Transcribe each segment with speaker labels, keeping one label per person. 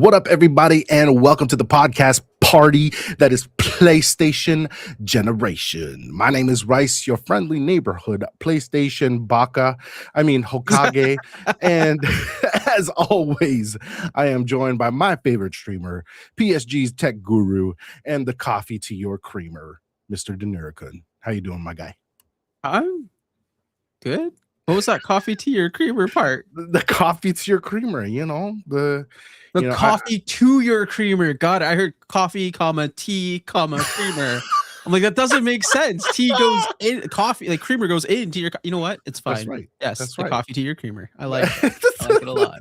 Speaker 1: What up, everybody, and welcome to the podcast party that is PlayStation Generation. My name is Rice, your friendly neighborhood PlayStation Hokage, and as always, I am joined by my favorite streamer, PSG's tech guru, and the coffee to your creamer, Mr. Denurikun. How you doing, my guy?
Speaker 2: I'm good. What was that coffee, tea, or creamer part?
Speaker 1: The coffee to your creamer, the
Speaker 2: coffee to your creamer. God, I heard coffee, tea, creamer. I'm like, that doesn't make sense. Tea goes in, coffee, like creamer goes into your. You know what? It's fine.
Speaker 1: That's right.
Speaker 2: Yes,
Speaker 1: That's
Speaker 2: the
Speaker 1: right.
Speaker 2: coffee to your creamer. I like it. I like it a lot.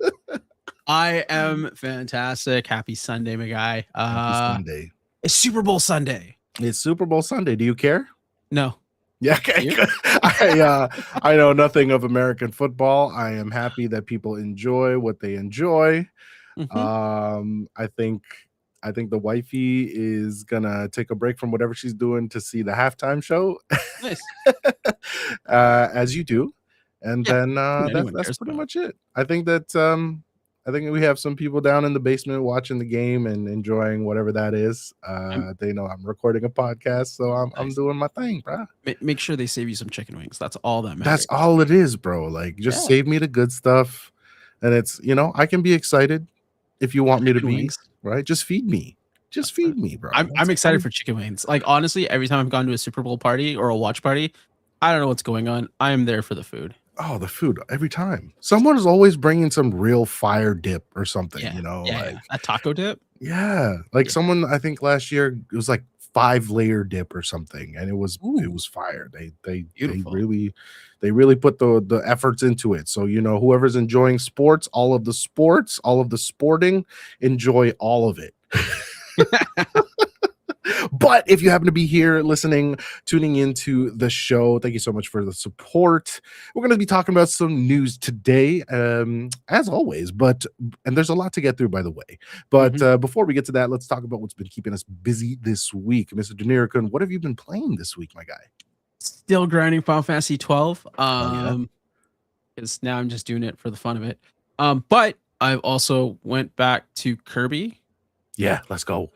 Speaker 2: I am fantastic. Happy Sunday, my guy.
Speaker 1: Happy Sunday.
Speaker 2: It's Super Bowl Sunday.
Speaker 1: It's Super Bowl Sunday. Do you care?
Speaker 2: No.
Speaker 1: Yeah, okay. I know nothing of American football. I am happy that people enjoy what they enjoy. Mm-hmm. I think the wifey is gonna take a break from whatever she's doing to see the halftime show.
Speaker 2: Nice.
Speaker 1: As you do, and then that's pretty much it. I think we have some people down in the basement watching the game and enjoying whatever that is. They know I'm recording a podcast, so I'm doing my thing, bro.
Speaker 2: Make sure they save you some chicken wings. That's all that matters.
Speaker 1: That's all it is, bro. Like, just save me the good stuff, and it's I can be excited if you want me to be, right? Just feed me. Just feed me, bro.
Speaker 2: I'm excited for chicken wings. Like, honestly, every time I've gone to a Super Bowl party or a watch party, I don't know what's going on. I am there for the food.
Speaker 1: Oh, the food every time. Someone is always bringing some real fire dip or something,
Speaker 2: like a taco dip.
Speaker 1: Yeah, someone, I think last year it was like 5-layer dip or something, and it was fire. They really put the efforts into it. So whoever's enjoying sports, all of the sporting, enjoy all of it. But if you happen to be here listening, tuning into the show, thank you so much for the support. We're going to be talking about some news today, as always, and there's a lot to get through, by the way. But before we get to that, let's talk about what's been keeping us busy this week. Mr. Denurikun, what have you been playing this week, my guy?
Speaker 2: Still grinding Final Fantasy 12. Because now I'm just doing it for the fun of it. But I've also went back to Kirby.
Speaker 1: Yeah, let's go.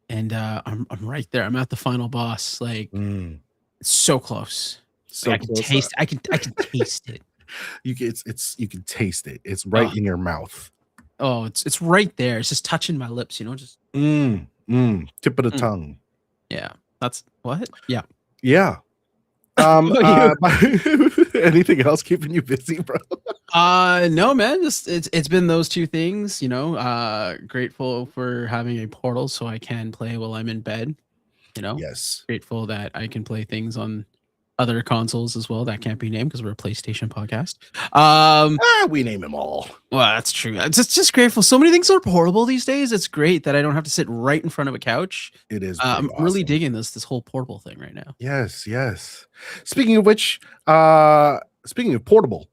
Speaker 2: And I'm right there. I'm at the final boss. Like, it's so close.
Speaker 1: So
Speaker 2: I can taste. I can taste it.
Speaker 1: You can taste it. It's right in your mouth.
Speaker 2: Oh, it's right there. It's just touching my lips. Just
Speaker 1: tip of the tongue.
Speaker 2: Yeah, that's what. Yeah.
Speaker 1: Anything else keeping you busy, bro?
Speaker 2: No, man. Just it's been those two things. Grateful for having a portal so I can play while I'm in bed.
Speaker 1: Yes.
Speaker 2: Grateful that I can play things on other consoles as well that can't be named because we're a PlayStation podcast.
Speaker 1: We name them all.
Speaker 2: Well, that's true. It's just grateful. So many things are portable these days. It's great that I don't have to sit right in front of a couch.
Speaker 1: It is.
Speaker 2: I'm really digging this whole portable thing right now.
Speaker 1: Yes. Speaking of which, speaking of portable,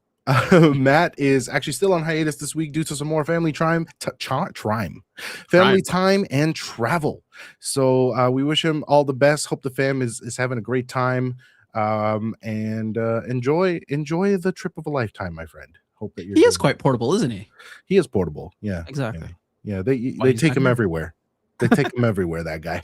Speaker 1: Matt is actually still on hiatus this week due to some more family time and travel. So we wish him all the best. Hope the fam is having a great time. And enjoy the trip of a lifetime, my friend. Hope that
Speaker 2: he is quite portable, isn't he?
Speaker 1: He is portable. Yeah,
Speaker 2: exactly.
Speaker 1: Yeah, they take him everywhere. They take him everywhere. That guy.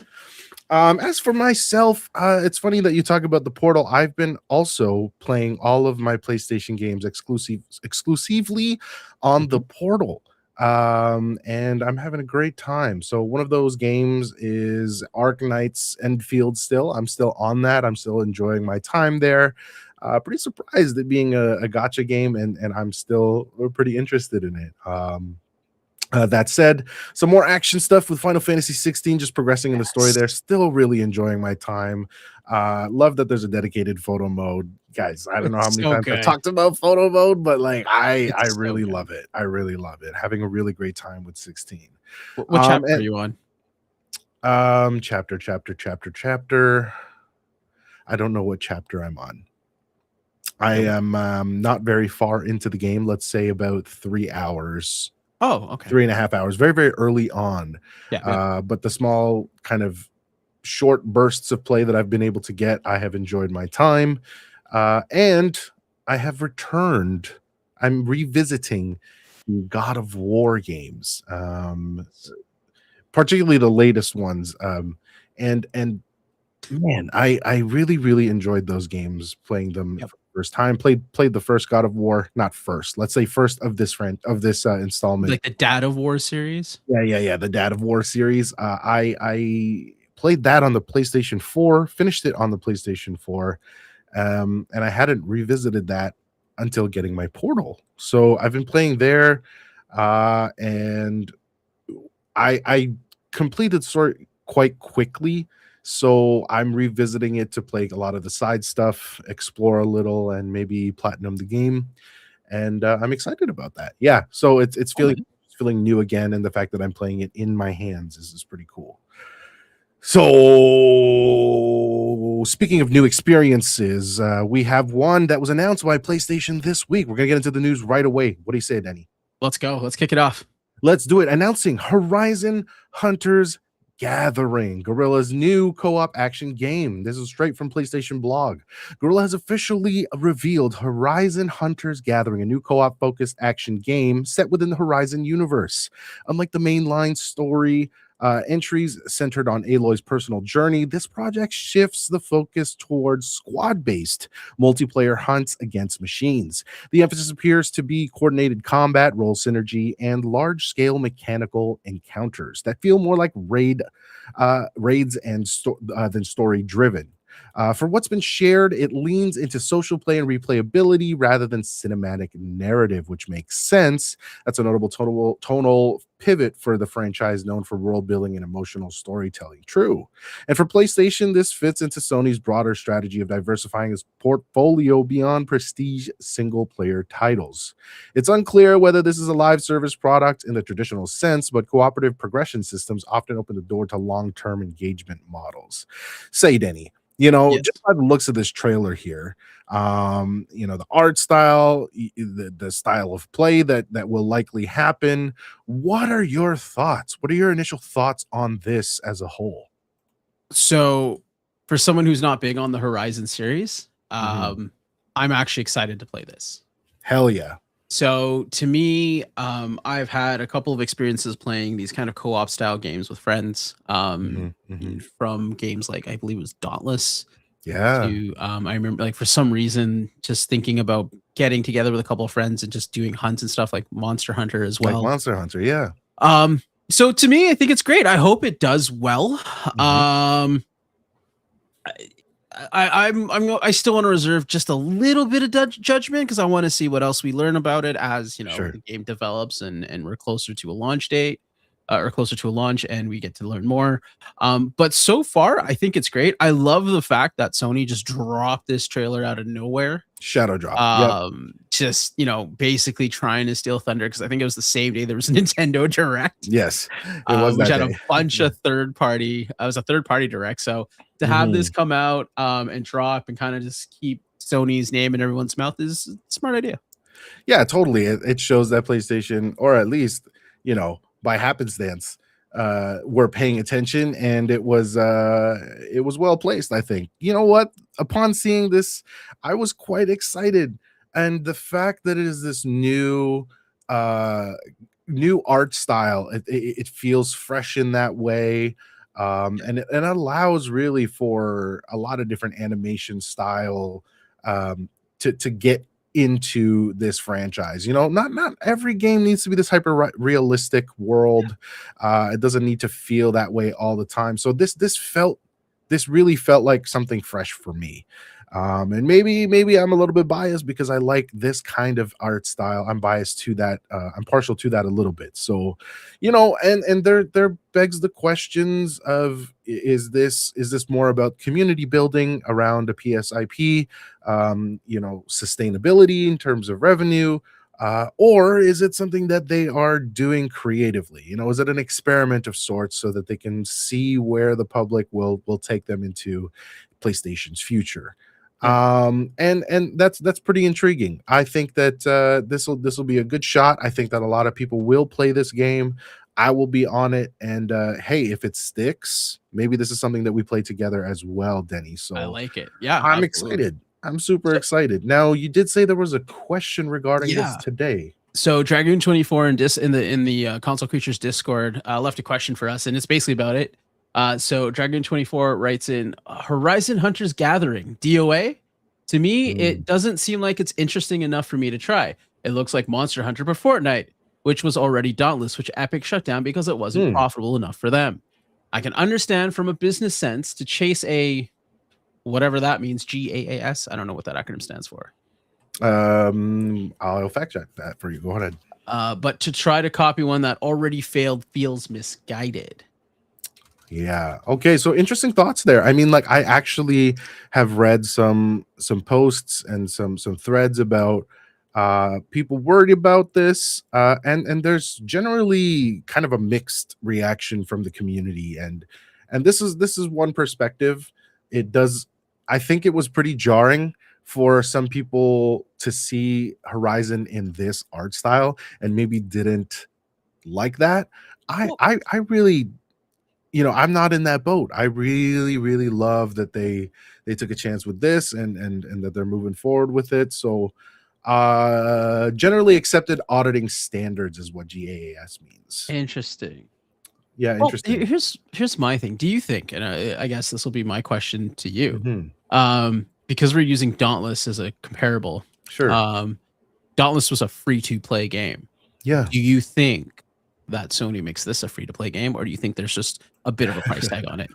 Speaker 1: As for myself, it's funny that you talk about the portal. I've been also playing all of my PlayStation games exclusively on the portal. And I'm having a great time. So one of those games is Arknight's Enfield. I'm still on that. I'm still enjoying my time there. Pretty surprised at being a gacha game, and I'm still pretty interested in it. That said, some more action stuff with Final Fantasy 16, just progressing in the story there. Still really enjoying my time. Love that there's a dedicated photo mode. Guys, I don't know how many times I've talked about photo mode, but I really love it. I really love it. Having a really great time with 16.
Speaker 2: What chapter are you on?
Speaker 1: Chapter. I don't know what chapter I'm on. I am not very far into the game. Let's say about 3 hours.
Speaker 2: Oh, okay.
Speaker 1: 3.5 hours. Very, very early on.
Speaker 2: Yeah.
Speaker 1: But the small kind of short bursts of play that I've been able to get, I have enjoyed my time. And I have returned. I'm revisiting God of War games. particularly the latest ones. And man, I really really enjoyed those games, playing them
Speaker 2: Yep.
Speaker 1: for the first time. Played the first God of War, not first. Let's say first of this installment.
Speaker 2: Like the Dad of War series.
Speaker 1: Yeah, the Dad of War series. I played that on the PlayStation 4, finished it on the PlayStation 4, and I hadn't revisited that until getting my Portal. So I've been playing there, and I completed sort quite quickly. So I'm revisiting it to play a lot of the side stuff, explore a little, and maybe platinum the game. And I'm excited about that. Yeah, so it's
Speaker 2: Oh,
Speaker 1: feeling feeling new again, and the fact that I'm playing it in my hands is pretty cool. So, speaking of new experiences, we have one that was announced by PlayStation this week. We're gonna get into the news right away. What do you say, Denny?
Speaker 2: let's go. Let's kick it off.
Speaker 1: Let's do it. Announcing Horizon Hunters Gathering, Guerrilla's new co-op action game. This is straight from PlayStation Blog. Guerrilla has officially revealed Horizon Hunters Gathering, a new co-op focused action game set within the Horizon universe. Unlike the mainline story entries centered on Aloy's personal journey, this project shifts the focus towards squad-based multiplayer hunts against machines. The emphasis appears to be coordinated combat, role synergy, and large-scale mechanical encounters that feel more like raids than story-driven. For what's been shared, it leans into social play and replayability rather than cinematic narrative, which makes sense. That's a notable tonal pivot for the franchise known for world building and emotional storytelling. True. And for PlayStation, this fits into Sony's broader strategy of diversifying its portfolio beyond prestige single player titles. It's unclear whether this is a live service product in the traditional sense, but cooperative progression systems often open the door to long term engagement models. Say, Denny,
Speaker 2: Yes.
Speaker 1: just by the looks of this trailer here, the art style, the style of play that will likely happen. What are your thoughts? What are your initial thoughts on this as a whole?
Speaker 2: So, for someone who's not big on the Horizon series,
Speaker 1: Mhm.
Speaker 2: I'm actually excited to play this.
Speaker 1: Hell yeah.
Speaker 2: So to me, I've had a couple of experiences playing these kind of co-op style games with friends.
Speaker 1: Mhm, mhm.
Speaker 2: From games like I believe it was Dauntless
Speaker 1: Yeah,
Speaker 2: to I remember like for some reason just thinking about getting together with a couple of friends and just doing hunts and stuff like Monster Hunter as
Speaker 1: like
Speaker 2: well.
Speaker 1: Monster Hunter, yeah.
Speaker 2: Um, so to me, I think it's great. I hope it does well.
Speaker 1: Mhm.
Speaker 2: Um, I still want to reserve just a little bit of judgment because I want to see what else we learn about it as
Speaker 1: Sure.
Speaker 2: the game develops and we're closer to a launch date or closer to a launch and we get to learn more. But so far, I think it's great. I love the fact that Sony just dropped this trailer out of nowhere.
Speaker 1: Shadow drop. Yep.
Speaker 2: Just basically trying to steal thunder because I think it was the same day there was a Nintendo Direct
Speaker 1: Yes, it was
Speaker 2: which
Speaker 1: that
Speaker 2: had a
Speaker 1: day.
Speaker 2: bunch of third party. It was a third party direct. So to have this
Speaker 1: Mhm.
Speaker 2: come out and drop and kind of just keep Sony's name in everyone's mouth is a smart idea.
Speaker 1: Yeah, totally. It shows that PlayStation, or at least, by happenstance, were paying attention, and it was well placed, I think. You know what? Upon seeing this, I was quite excited. And the fact that it is this uh new art style, it feels fresh in that way. And it allows really for a lot of different animation style to get into this franchise. Not every game needs to be this hyper realistic world. It doesn't need to feel that way all the time. So this really felt like something fresh for me. And maybe I'm a little bit biased because I like this kind of art style. I'm biased to that. I'm partial to that a little bit. So, and there begs the questions of is this more about community building around a PSIP, sustainability in terms of revenue, or is it something that they are doing creatively? Is it an experiment of sorts so that they can see where the public will take them into PlayStation's future?
Speaker 2: Yeah.
Speaker 1: And that's pretty intriguing. I think that this will be a good shot. I think that a lot of people will play this game. I will be on it, and hey, if it sticks, maybe this is something that we play together as well, Denny.
Speaker 2: I
Speaker 1: So
Speaker 2: like it. Yeah,
Speaker 1: I'm
Speaker 2: absolutely.
Speaker 1: excited. I'm super
Speaker 2: So
Speaker 1: excited. Now, you did say there was a question regarding this
Speaker 2: yeah.
Speaker 1: today.
Speaker 2: So Dragoon24 in the Console Creatures Discord left a question for us, and it's basically about it. So Dragoon24 writes in Horizon Hunters Gathering DOA. To me,
Speaker 1: Mm.
Speaker 2: it doesn't seem like it's interesting enough for me to try. It looks like Monster Hunter for Fortnite, which was already Dauntless, which Epic shut down because it wasn't
Speaker 1: Hmm.
Speaker 2: profitable enough for them. I can understand from a business sense to chase a whatever that means, GAAS. I don't know what that acronym stands for.
Speaker 1: I'll fact check that for you. Go ahead.
Speaker 2: But to try to copy one that already failed feels misguided.
Speaker 1: Yeah. Okay. So interesting thoughts there. I mean, like I actually have read some posts and some threads about people worried about this, and there's generally kind of a mixed reaction from the community, and this is one perspective. It does. I think it was pretty jarring for some people to see Horizon in this art style and maybe didn't like that.
Speaker 2: Well,
Speaker 1: I really, I'm not in that boat. I really, really love that they took a chance with this, and that they're moving forward with it. So generally accepted auditing standards is what GAAS means.
Speaker 2: interesting.
Speaker 1: Yeah,
Speaker 2: Well,
Speaker 1: interesting.
Speaker 2: here's my thing. Do you think, and I guess this will be my question to you,
Speaker 1: Mhm.
Speaker 2: because we're using Dauntless as a comparable.
Speaker 1: Sure.
Speaker 2: Um, Dauntless was a free to play game.
Speaker 1: Yeah.
Speaker 2: Do you think that Sony makes this a free to play game, or do you think there's just a bit of a price tag on it?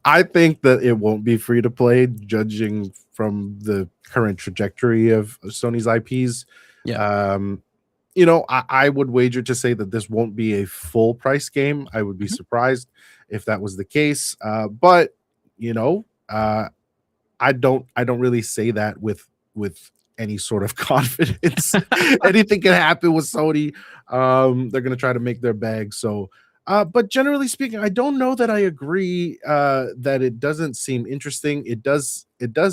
Speaker 1: I think that it won't be free to play, judging from the current trajectory of Sony's IPs.
Speaker 2: Yeah.
Speaker 1: I would wager to say that this won't be a full price game. I would be
Speaker 2: Mhm.
Speaker 1: surprised if that was the case. But I don't really say that with any sort of confidence. Anything can happen with Sony. They're gonna try to make their bag. So but generally speaking, I don't know that I agree that it doesn't seem interesting. It does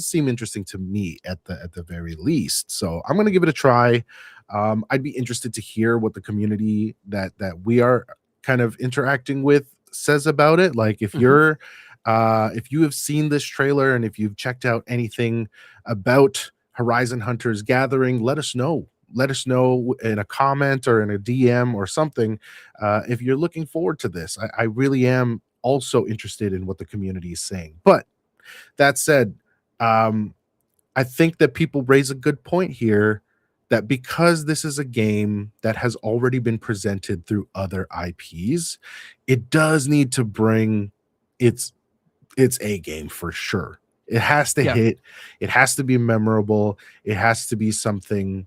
Speaker 1: seem interesting to me at the very least. So I'm gonna give it a try. I'd be interested to hear what the community that we are kind of interacting with says about it. Like
Speaker 2: Mhm.
Speaker 1: if you have seen this trailer and if you've checked out anything about Horizon Hunters Gathering, let us know. Let us know in a comment or in a DM or something if you're looking forward to this. I really am also interested in what the community is saying. But that said, um, I think that people raise a good point here that because this is a game that has already been presented through other IPs, it does need to bring its a game for sure. It has to
Speaker 2: Yeah.
Speaker 1: hit, it has to be memorable, it has to be something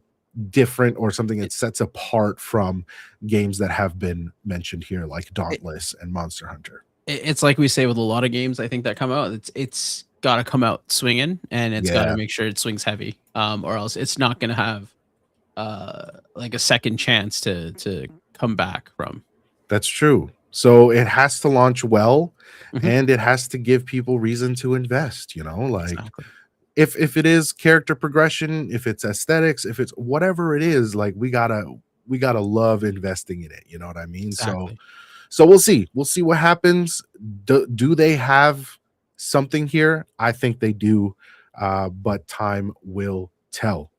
Speaker 1: different or something that sets apart from games that have been mentioned here, like
Speaker 2: It,
Speaker 1: Dauntless and Monster Hunter.
Speaker 2: it's like we say with a lot of games, I think that come out. It's got to come out swinging, and it's got to
Speaker 1: Yeah,
Speaker 2: make sure it swings heavy, or else it's not going to have like a second chance to come back from.
Speaker 1: that's true. So it has to launch well,
Speaker 2: Mhm.
Speaker 1: and it has to give people reason to invest, like
Speaker 2: Exactly.
Speaker 1: if it is character progression, if it's aesthetics, if it's whatever it is, like we gotta love investing in it. You know what I mean? So
Speaker 2: Exactly.
Speaker 1: we'll see. We'll see what happens. Do they have something here? I think they do, but time will tell.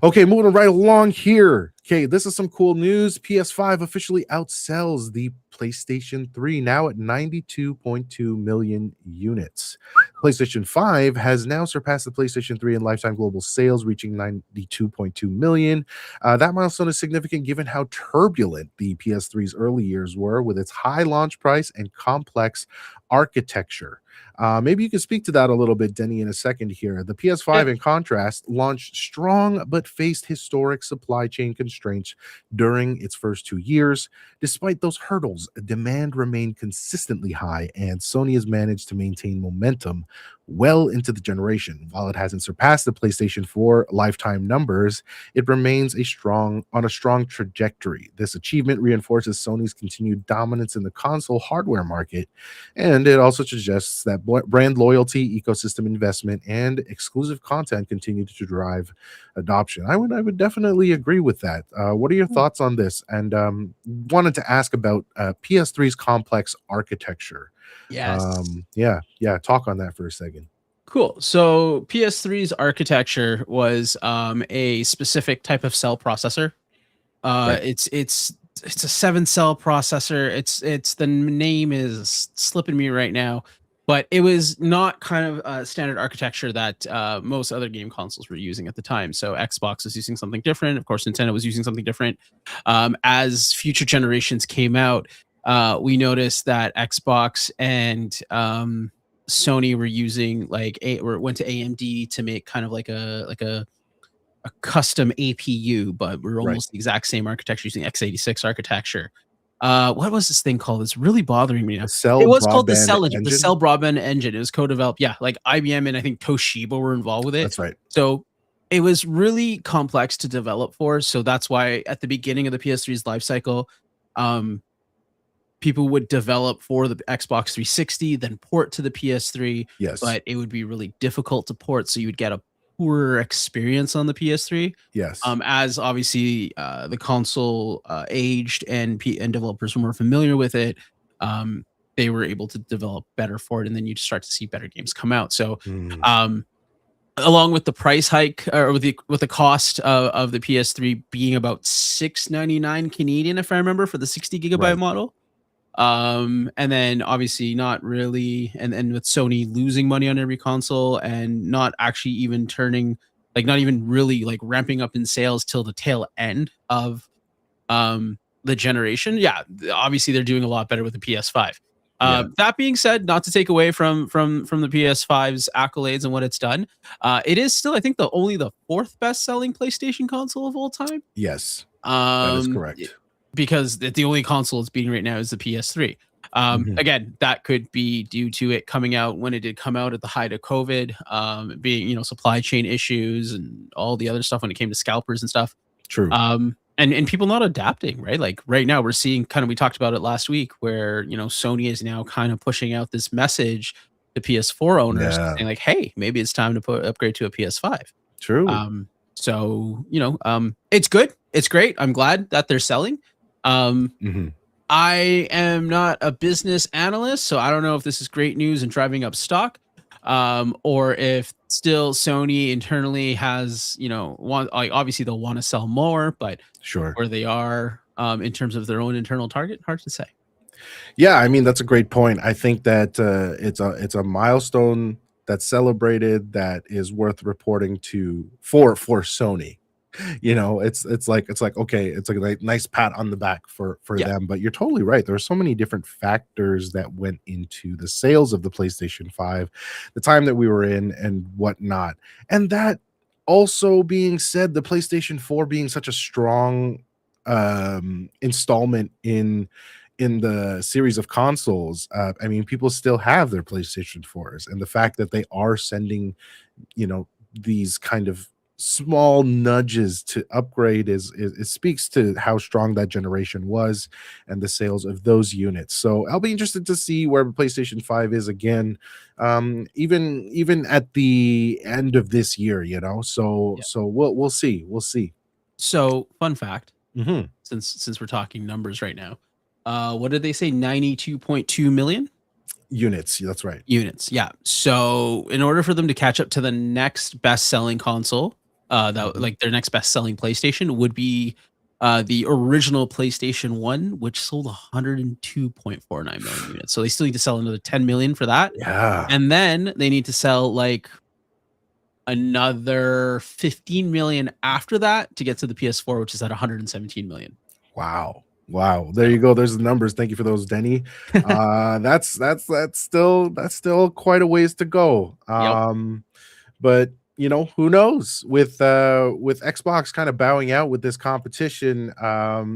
Speaker 1: Okay, moving right along here. Okay, this is some cool news. PS5 officially outsells the PlayStation 3, now at 92.2 million units. PlayStation 5 has now surpassed the PlayStation 3 in lifetime global sales, reaching 92.2 million. That milestone is significant given how turbulent the PS3's early years were with its high launch price and complex architecture. Maybe you can speak to that a little bit, Denny, in a second here. The PS5, in contrast, launched strong but faced historic supply chain constraints during its first 2 years. Despite those hurdles, demand remained consistently high, and Sony has managed to maintain momentum well into the generation. While it hasn't surpassed the PlayStation 4 lifetime numbers, it remains on a strong trajectory. This achievement reinforces Sony's continued dominance in the console hardware market, and it also suggests that brand loyalty, ecosystem investment, and exclusive content continue to drive adoption. I would definitely agree with that. What are your
Speaker 2: Hmm.
Speaker 1: thoughts on this? And wanted to ask about PS3's complex architecture.
Speaker 2: Yes.
Speaker 1: Yeah, talk on that for a second.
Speaker 2: Cool. So PS3's architecture was a specific type of cell processor.
Speaker 1: Right.
Speaker 2: It's a 7-cell processor. It's the name is slipping me right now, but it was not kind of a standard architecture that most other game consoles were using at the time. So Xbox was using something different. Of course, Nintendo was using something different. As future generations came out, we noticed that Xbox and Sony were using or went to AMD to make kind of a custom APU, but we're
Speaker 1: Right.
Speaker 2: almost the exact same architecture using x86 architecture. What was this thing called? It's really bothering me
Speaker 1: The
Speaker 2: now.
Speaker 1: Cell
Speaker 2: It was called the
Speaker 1: Broadband
Speaker 2: Cell Engine, the
Speaker 1: Engine.
Speaker 2: Cell Broadband Engine. It was co-developed, yeah, like IBM and I think Toshiba were involved with it.
Speaker 1: That's right.
Speaker 2: So it was really complex to develop for. So that's why at the beginning of the PS3's life cycle, um, people would develop for the Xbox 360, then port to the PS3,
Speaker 1: Yes.
Speaker 2: but it would be really difficult to port. So you would get a poorer experience on the PS3.
Speaker 1: Yes.
Speaker 2: As obviously the console aged and developers were more familiar with it, um, they were able to develop better for it, and then you start to see better games come out. So,
Speaker 1: Mm.
Speaker 2: um, along with the price hike or with the cost of the PS3 being about 699 Canadian, if I remember, for the 60 GB
Speaker 1: Right.
Speaker 2: model. And then obviously not really, and with Sony losing money on every console and not actually even turning, like not even really like ramping up in sales till the tail end of the generation. Yeah, obviously they're doing a lot better with the PS5.
Speaker 1: Yeah.
Speaker 2: That being said, not to take away from the PS5's accolades and what it's done, it is still, I think, the fourth best selling PlayStation console of all time.
Speaker 1: Yes. That is
Speaker 2: Um,
Speaker 1: correct.
Speaker 2: because the only console it's beating right now is the PS3.
Speaker 1: Mhm.
Speaker 2: Again, that could be due to it coming out when it did come out at the height of COVID, being supply chain issues and all the other stuff when it came to scalpers and stuff.
Speaker 1: True.
Speaker 2: And people not adapting, right? Like right now, we're seeing kind of we talked about it last week, where Sony is now kind of pushing out this message to PS4 owners
Speaker 1: Yeah.
Speaker 2: saying like, hey, maybe it's time to upgrade to a PS5.
Speaker 1: True.
Speaker 2: So it's good, it's great. I'm glad that they're selling. Um,
Speaker 1: Mhm.
Speaker 2: I am not a business analyst, so I don't know if this is great news and driving up stock, or if still Sony internally has, like obviously they'll want to sell more, but
Speaker 1: Sure.
Speaker 2: where they are in terms of their own internal target, hard to say.
Speaker 1: Yeah, I mean, that's a great point. I think that it's a milestone that's celebrated that is worth reporting to for Sony. It's like okay, it's like a nice pat on the back for
Speaker 2: Yeah.
Speaker 1: them. But you're totally right. There are so many different factors that went into the sales of the PlayStation 5, the time that we were in, and whatnot. And that also being said, the PlayStation 4 being such a strong installment in the series of consoles. I mean, people still have their PlayStation 4s, and the fact that they are sending, these kind of small nudges to upgrade is it speaks to how strong that generation was and the sales of those units. So I'll be interested to see where PlayStation 5 is again, even at the end of this year, so
Speaker 2: Yeah.
Speaker 1: we'll see, we'll see.
Speaker 2: So fun fact,
Speaker 1: Mhm.
Speaker 2: since we're talking numbers right now, what did they say? 92.2 million
Speaker 1: Units, that's right.
Speaker 2: units. Yeah. So in order for them to catch up to the next best selling console, that
Speaker 1: Mhm.
Speaker 2: like their next best selling PlayStation would be the original PlayStation 1, which sold 102.49 million units. So they still need to sell another 10 million for that.
Speaker 1: Yeah.
Speaker 2: And then they need to sell like another 15 million after that to get to the PS4, which is at 117 million.
Speaker 1: Wow. Wow. There
Speaker 2: So
Speaker 1: you go. There's the numbers. Thank you for those, Denny. That's still quite a ways to go.
Speaker 2: yep.
Speaker 1: But who knows? With Xbox kind of bowing out with this competition,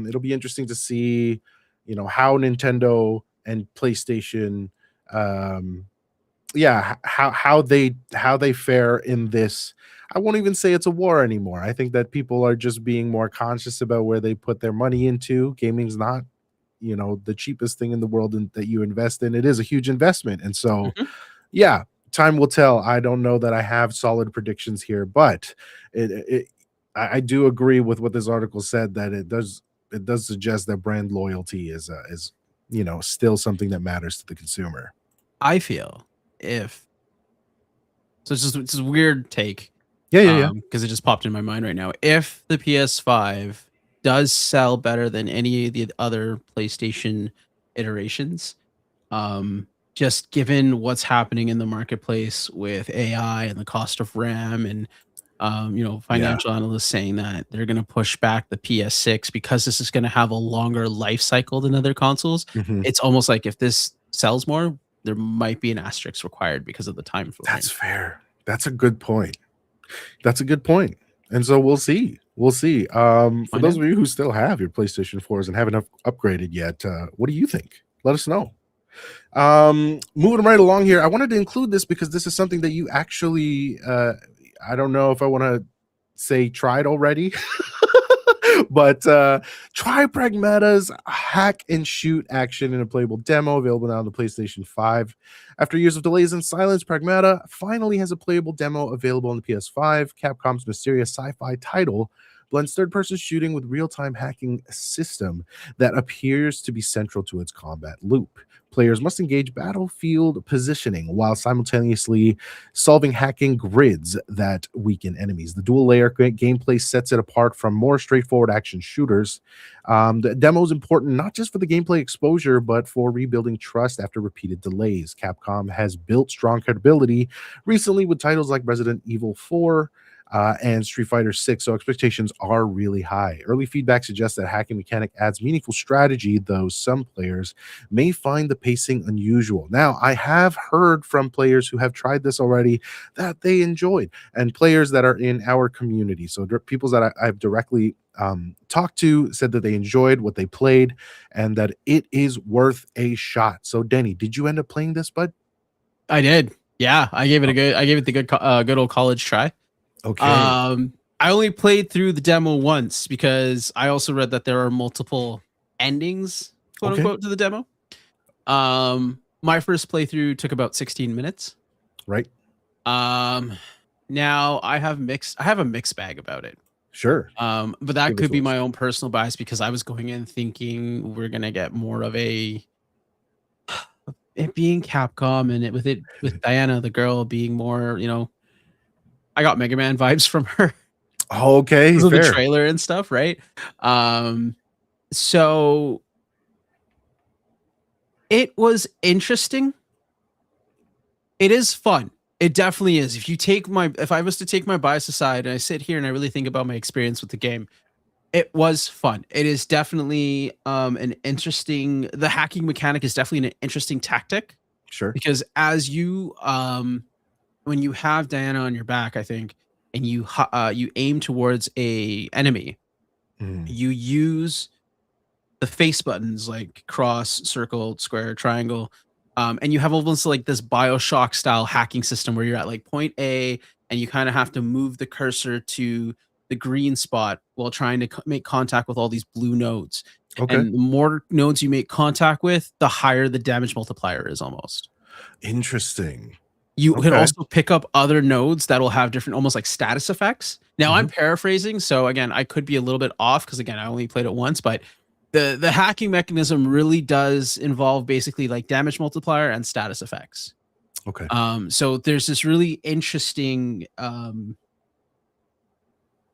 Speaker 1: it'll be interesting to see, how Nintendo and PlayStation, um, yeah, how they fare in this. I won't even say it's a war anymore. I think that people are just being more conscious about where they put their money into. Gaming's not, the cheapest thing in the world that you invest in. It is a huge investment. And so,
Speaker 2: Mhm.
Speaker 1: yeah, time will tell. I don't know that I have solid predictions here, but I do agree with what this article said, that it does suggest that brand loyalty is still something that matters to the consumer.
Speaker 2: I feel if so, it's just a weird take,
Speaker 1: Yeah, yeah, yeah.
Speaker 2: because it just popped in my mind right now. If the PS5 does sell better than any of the other PlayStation iterations. Just given what's happening in the marketplace with AI and the cost of RAM and
Speaker 1: Yeah.
Speaker 2: financial analysts saying that they're going to push back the PS6 because this is going to have a longer life cycle than other consoles.
Speaker 1: Mhm.
Speaker 2: It's almost like if this sells more, there might be an asterisk required because of the time
Speaker 1: That's
Speaker 2: frame.
Speaker 1: fair. That's a good point. That's a good point. And so we'll see. We'll see. For
Speaker 2: Find
Speaker 1: those
Speaker 2: out.
Speaker 1: of you who still have your PlayStation 4s and haven't upgraded yet, what do you think? Let us know. Moving right along here, I wanted to include this because this is something that you actually, I don't know if I want to say tried already, but try Pragmata's hack and shoot action in a playable demo available now on the PlayStation 5. After years of delays and silence, Pragmata finally has a playable demo available on the PS5. Capcom's mysterious sci-fi title blends third-person shooting with real-time hacking system that appears to be central to its combat loop. Players must engage battlefield positioning while simultaneously solving hacking grids that weaken enemies. The dual layer gameplay sets it apart from more straightforward action shooters. The demo is important not just for the gameplay exposure, but for rebuilding trust after repeated delays. Capcom has built strong credibility recently with titles like Resident Evil 4 and Street Fighter 6, so expectations are really high. Early feedback suggests that hacking mechanic adds meaningful strategy, though some players may find the pacing unusual. Now, I have heard from players who have tried this already that they enjoyed, and players that are in our community. So people that I've directly talked to said that they enjoyed what they played and that it is worth a shot. So, Denny, did you end up playing this, bud?
Speaker 2: I did. Yeah, I gave it the good old college try.
Speaker 1: Okay.
Speaker 2: I only played through the demo once because I also read that there are multiple endings, quote
Speaker 1: Okay.
Speaker 2: unquote, to the demo. My first playthrough took about 16 minutes.
Speaker 1: Right.
Speaker 2: Um, now I have a mixed bag about it.
Speaker 1: Sure.
Speaker 2: But that
Speaker 1: Give us
Speaker 2: could be
Speaker 1: yours.
Speaker 2: my own personal bias because I was going in thinking we're gonna get more of it being Capcom and with Diana, the girl being more, I got Mega Man vibes from her
Speaker 1: Okay,
Speaker 2: because of the
Speaker 1: fair.
Speaker 2: trailer and stuff, right? So it was interesting. It is fun. It definitely is. If I was to take my bias aside and I sit here and I really think about my experience with the game, it was fun. It is definitely the hacking mechanic is definitely an interesting tactic
Speaker 1: Sure.
Speaker 2: because as you when you have Diana on your back, I think, and you aim towards a enemy,
Speaker 1: Mm,
Speaker 2: you use the face buttons like cross, circle, square, triangle. And you have almost like this Bioshock style hacking system where you're at like point A and you kind of have to move the cursor to the green spot while trying to make contact with all these blue nodes.
Speaker 1: okay.
Speaker 2: And the more nodes you make contact with, the higher the damage multiplier is almost.
Speaker 1: Interesting.
Speaker 2: You can
Speaker 1: Okay.
Speaker 2: also pick up other nodes that'll have different, almost like status effects. Now I'm
Speaker 1: Mhm.
Speaker 2: paraphrasing, so again, I could be a little bit off because again, I only played it once, but the hacking mechanism really does involve basically like damage multiplier and status effects.
Speaker 1: Okay.
Speaker 2: So there's this really interesting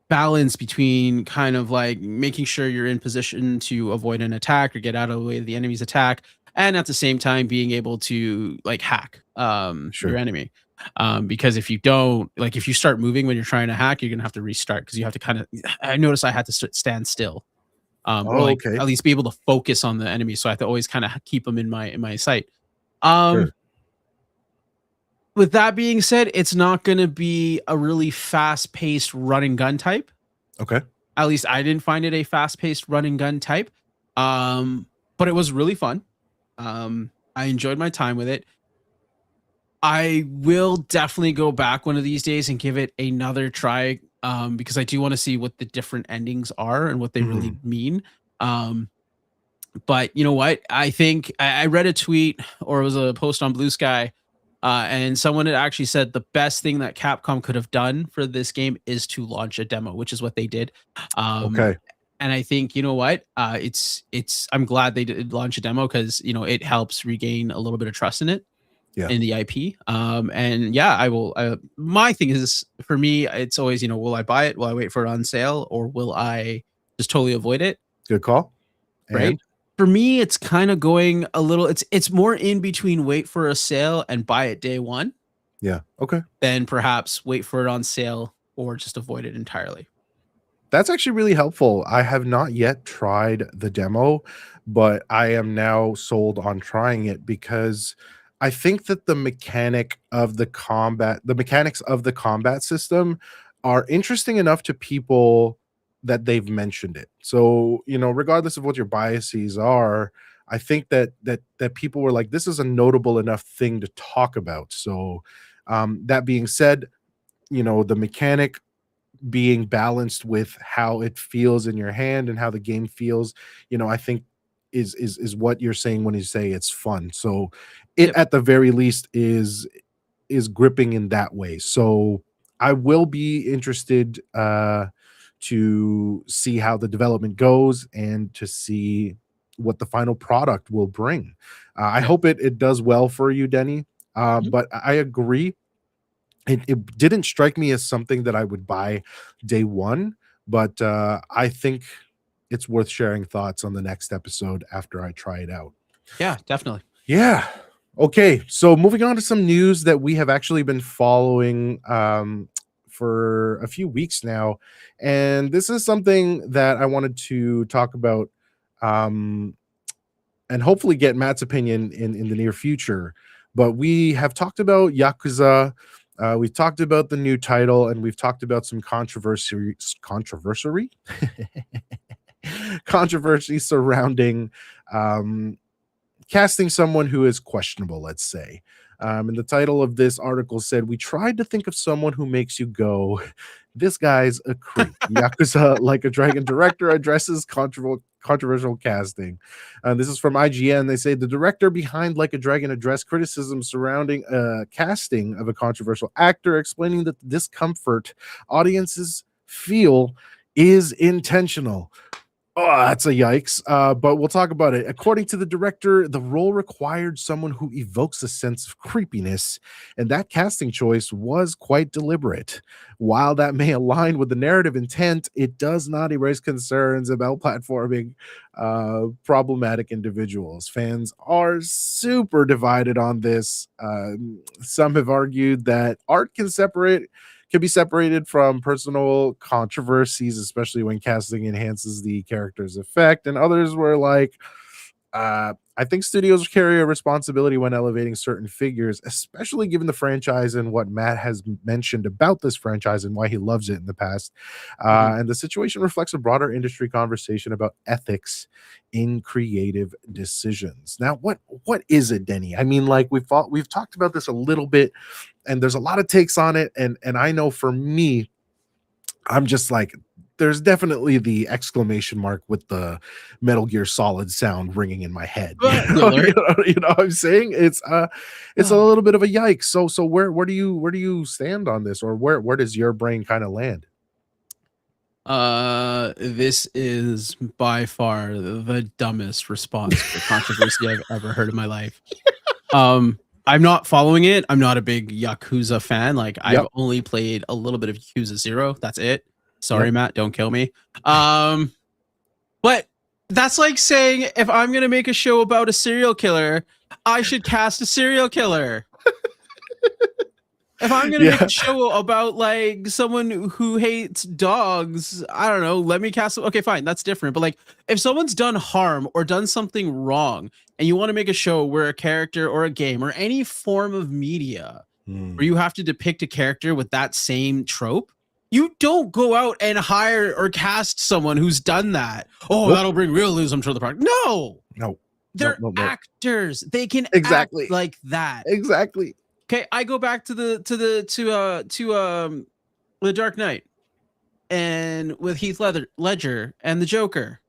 Speaker 2: balance between kind of like making sure you're in position to avoid an attack or get out of the way of the enemy's attack, and at the same time being able to like hack your
Speaker 1: Sure.
Speaker 2: enemy. Because if you don't, like if you start moving when you're trying to hack, you're gonna have to restart because you have to kind of I noticed I had to stand still. Or
Speaker 1: Oh,
Speaker 2: like
Speaker 1: okay.
Speaker 2: at least be able to focus on the enemy. So I have to always kind of keep them in my sight. Um
Speaker 1: Sure.
Speaker 2: with that being said, it's not gonna be a really fast-paced run and gun type.
Speaker 1: Okay.
Speaker 2: At least I didn't find it a fast-paced run and gun type. But it was really fun. I enjoyed my time with it. I will definitely go back one of these days and give it another try because I do want to see what the different endings are and what they really
Speaker 1: Mhm.
Speaker 2: mean. Um, but you know what? I think I read a tweet or it was a post on Blue Sky, and someone had actually said the best thing that Capcom could have done for this game is to launch a demo, which is what they did. Um,
Speaker 1: Okay.
Speaker 2: and I think you know what? It's I'm glad they did launch a demo because it helps regain a little bit of trust in it
Speaker 1: Yeah.
Speaker 2: in the IP. And yeah, I will. My thing is for me, it's always will I buy it? Will I wait for it on sale, or will I just totally avoid it.
Speaker 1: Good call.
Speaker 2: Right.
Speaker 1: And
Speaker 2: For me, it's kind of going a little. It's more in between. Wait for a sale and buy it day one.
Speaker 1: yeah, okay.
Speaker 2: Then perhaps wait for it on sale or just avoid it entirely.
Speaker 1: That's actually really helpful. I have not yet tried the demo, but I am now sold on trying it because I think that the mechanics of the combat system are interesting enough to people that they've mentioned it. So, regardless of what your biases are, I think that people were like, this is a notable enough thing to talk about. So, that being said, the mechanic being balanced with how it feels in your hand and how the game feels, I think is what you're saying when you say it's fun. So it
Speaker 2: Yep.
Speaker 1: at the very least is gripping in that way. So I will be interested to see how the development goes and to see what the final product will bring. I
Speaker 2: Yeah.
Speaker 1: hope it does well for you, Denny.
Speaker 2: Mhm.
Speaker 1: But I agree, it didn't strike me as something that I would buy day one, but I think it's worth sharing thoughts on the next episode after I try it out.
Speaker 2: Yeah, definitely.
Speaker 1: Yeah. Okay. So moving on to some news that we have actually been following for a few weeks now. And this is something that I wanted to talk about um, and hopefully get Matt's opinion in the near future. But we have talked about Yakuza. We've talked about the new title, and we've talked about some controversy surrounding casting someone who is questionable, let's say. And the title of this article said, "We tried to think of someone who makes you go, this guy's a creep." Yakuza Like a Dragon director addresses controversial casting. This is from IGN. They say the director behind Like a Dragon addressed criticism surrounding casting of a controversial actor, explaining that the discomfort audiences feel is intentional. Oh, that's a yikes. But we'll talk about it. According to the director, the role required someone who evokes a sense of creepiness, and that casting choice was quite deliberate. While that may align with the narrative intent, it does not erase concerns about platforming problematic individuals. Fans are super divided on this. Some have argued that art can be separated from personal controversies, especially when casting enhances the character's effect. And others were like, I think studios carry a responsibility when elevating certain figures, especially given the franchise and what Matt has mentioned about this franchise and why he loves it in the past. And the situation reflects a broader industry conversation about ethics in creative decisions. Now, what is it, Denny? I mean, like we've talked about this a little bit, and there's a lot of takes on it. And I know for me, I'm just like, there's definitely the exclamation mark with the Metal Gear Solid sound ringing in my head. You know what I'm saying? It's a little bit of a yikes. So where do you stand on this, or where does your brain kind of land?
Speaker 2: This is by far the dumbest response for controversy I've ever heard in my life. I'm not following it. I'm not a big Yakuza fan. Like I've only played a little bit of Yakuza 0. That's it. Sorry, Matt, don't kill me. But that's like saying if I'm gonna make a show about a serial killer, I should cast a serial killer. If I'm gonna make a show about like someone who hates dogs, I don't know, let me cast. Okay, fine, that's different. But like, if someone's done harm or done something wrong, and you want to make a show where a character or a game or any form of media where you have to depict a character with that same trope, you don't go out and hire or cast someone who's done that. Oh, that'll bring realism to the product. No, they're actors. They can act like that.
Speaker 1: Exactly.
Speaker 2: Okay, I go back to the Dark Knight, and with Heath Ledger and the Joker.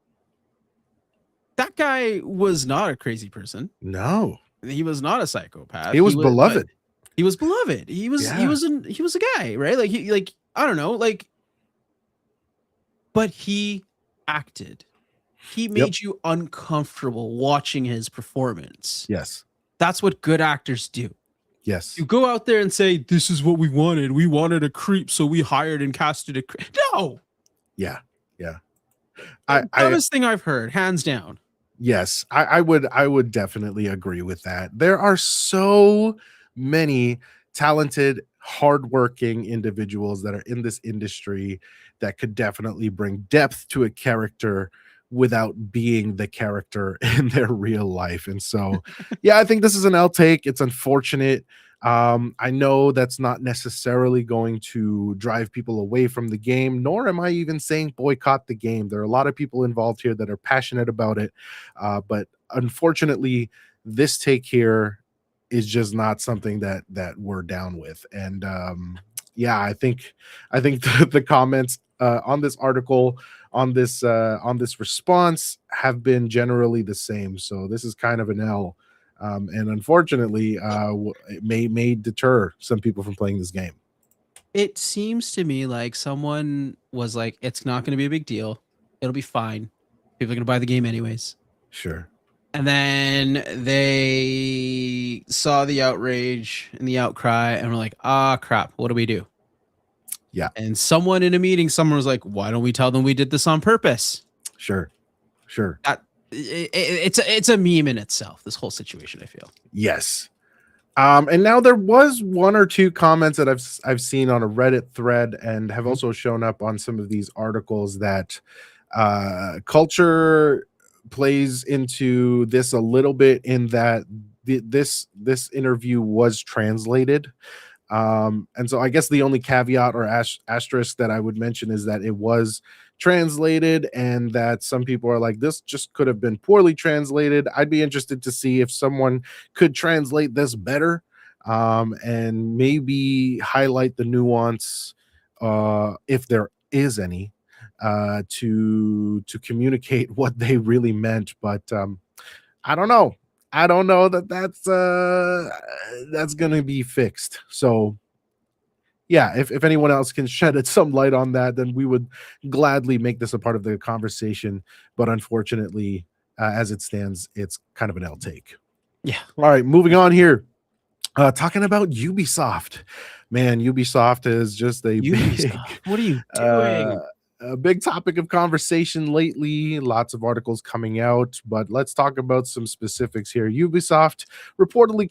Speaker 2: That guy was not a crazy person.
Speaker 1: No,
Speaker 2: he was not a psychopath.
Speaker 1: He was beloved.
Speaker 2: He was beloved. He was a guy, right? Like I don't know, like, but he acted. He made you uncomfortable watching his performance.
Speaker 1: Yes,
Speaker 2: that's what good actors do.
Speaker 1: Yes.
Speaker 2: You go out there and say, this is what we wanted. We wanted a creep, so we hired and casted a creep. No.
Speaker 1: Yeah. Yeah. I
Speaker 2: Dumbest thing I've heard, hands down.
Speaker 1: Yes, I would definitely agree with that. There are so many talented, hardworking individuals that are in this industry that could definitely bring depth to a character without being the character in their real life. And so, yeah, I think this is an L take. It's unfortunate. I know that's not necessarily going to drive people away from the game, nor am I even saying boycott the game. There are a lot of people involved here that are passionate about it, but unfortunately, this take here is just not something that we're down with. And yeah, I think the comments on this article, on this response, have been generally the same. So this is kind of an L. And unfortunately, it may deter some people from playing this game.
Speaker 2: It seems to me like someone was like, it's not going to be a big deal. It'll be fine. People are going to buy the game anyways.
Speaker 1: Sure.
Speaker 2: And then they saw the outrage and the outcry and were like, ah, crap. What do we do?
Speaker 1: Yeah.
Speaker 2: And someone in a meeting, someone was like, why don't we tell them we did this on purpose?
Speaker 1: Sure.
Speaker 2: It's a meme in itself, this whole situation, I feel.
Speaker 1: Yes. And now there was one or two comments that I've seen on a Reddit thread and have also shown up on some of these articles that culture plays into this a little bit, in that this interview was translated. And so I guess the only caveat or asterisk that I would mention is that it was translated, and that some people are like, this just could have been poorly translated. I'd be interested to see if someone could translate this better, and maybe highlight the nuance, if there is any, to communicate what they really meant. But I don't know. I don't know that that's going to be fixed. So yeah, if anyone else can shed some light on that, then we would gladly make this a part of the conversation. But unfortunately, as it stands, it's kind of an L take.
Speaker 2: Yeah.
Speaker 1: All right, moving on here. Talking about Ubisoft. Man, Ubisoft is just a
Speaker 2: Ubisoft. What are you doing?
Speaker 1: A big topic of conversation lately. Lots of articles coming out, but let's talk about some specifics here. Ubisoft reportedly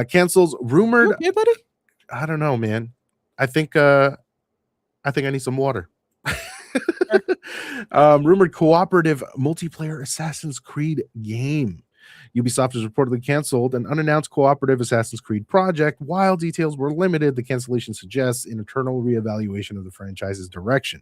Speaker 1: cancels rumored.
Speaker 2: You okay, buddy?
Speaker 1: I don't know, man. I think I need some water. Rumored cooperative multiplayer Assassin's Creed game. Ubisoft has reportedly canceled an unannounced cooperative Assassin's Creed project. While details were limited, the cancellation suggests an internal reevaluation of the franchise's direction.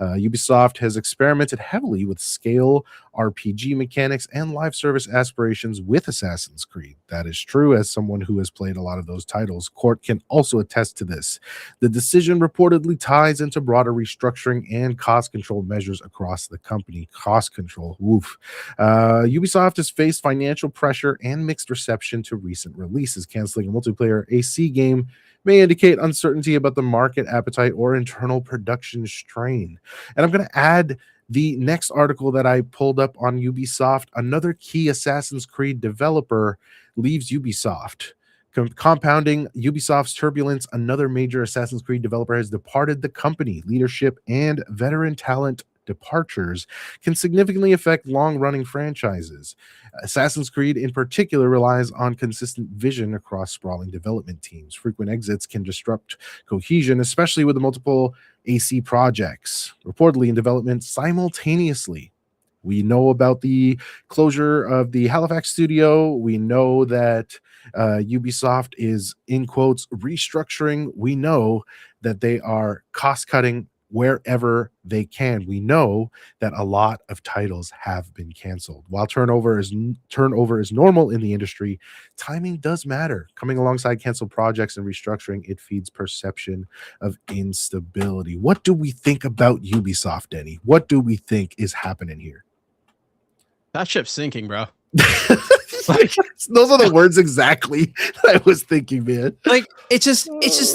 Speaker 1: Ubisoft has experimented heavily with scale, RPG mechanics, and live service aspirations with Assassin's Creed. That is true. As someone who has played a lot of those titles, Court can also attest to this. The decision reportedly ties into broader restructuring and cost control measures across the company. Cost control, woof. Ubisoft has faced financial pressure and mixed reception to recent releases. Canceling a multiplayer AC game may indicate uncertainty about the market appetite or internal production strain. And I'm going to add the next article that I pulled up on Ubisoft. Another key Assassin's Creed developer leaves Ubisoft. Compounding Ubisoft's turbulence, another major Assassin's Creed developer has departed the company. Leadership and veteran talent departures can significantly affect long-running franchises. Assassin's Creed in particular relies on consistent vision across sprawling development teams. Frequent exits can disrupt cohesion, especially with the multiple AC projects reportedly in development simultaneously. We know about the closure of the Halifax studio. We know that Ubisoft is, in quotes, restructuring. We know that they are cost-cutting wherever they can. We know that a lot of titles have been canceled. While turnover is normal in the industry, timing does matter. Coming alongside canceled projects and restructuring, it feeds perception of instability. What do we think about Ubisoft, Denny? What do we think is happening here?
Speaker 2: That ship's sinking, bro.
Speaker 1: Like, those are the words exactly that I was thinking, man.
Speaker 2: Like, it's just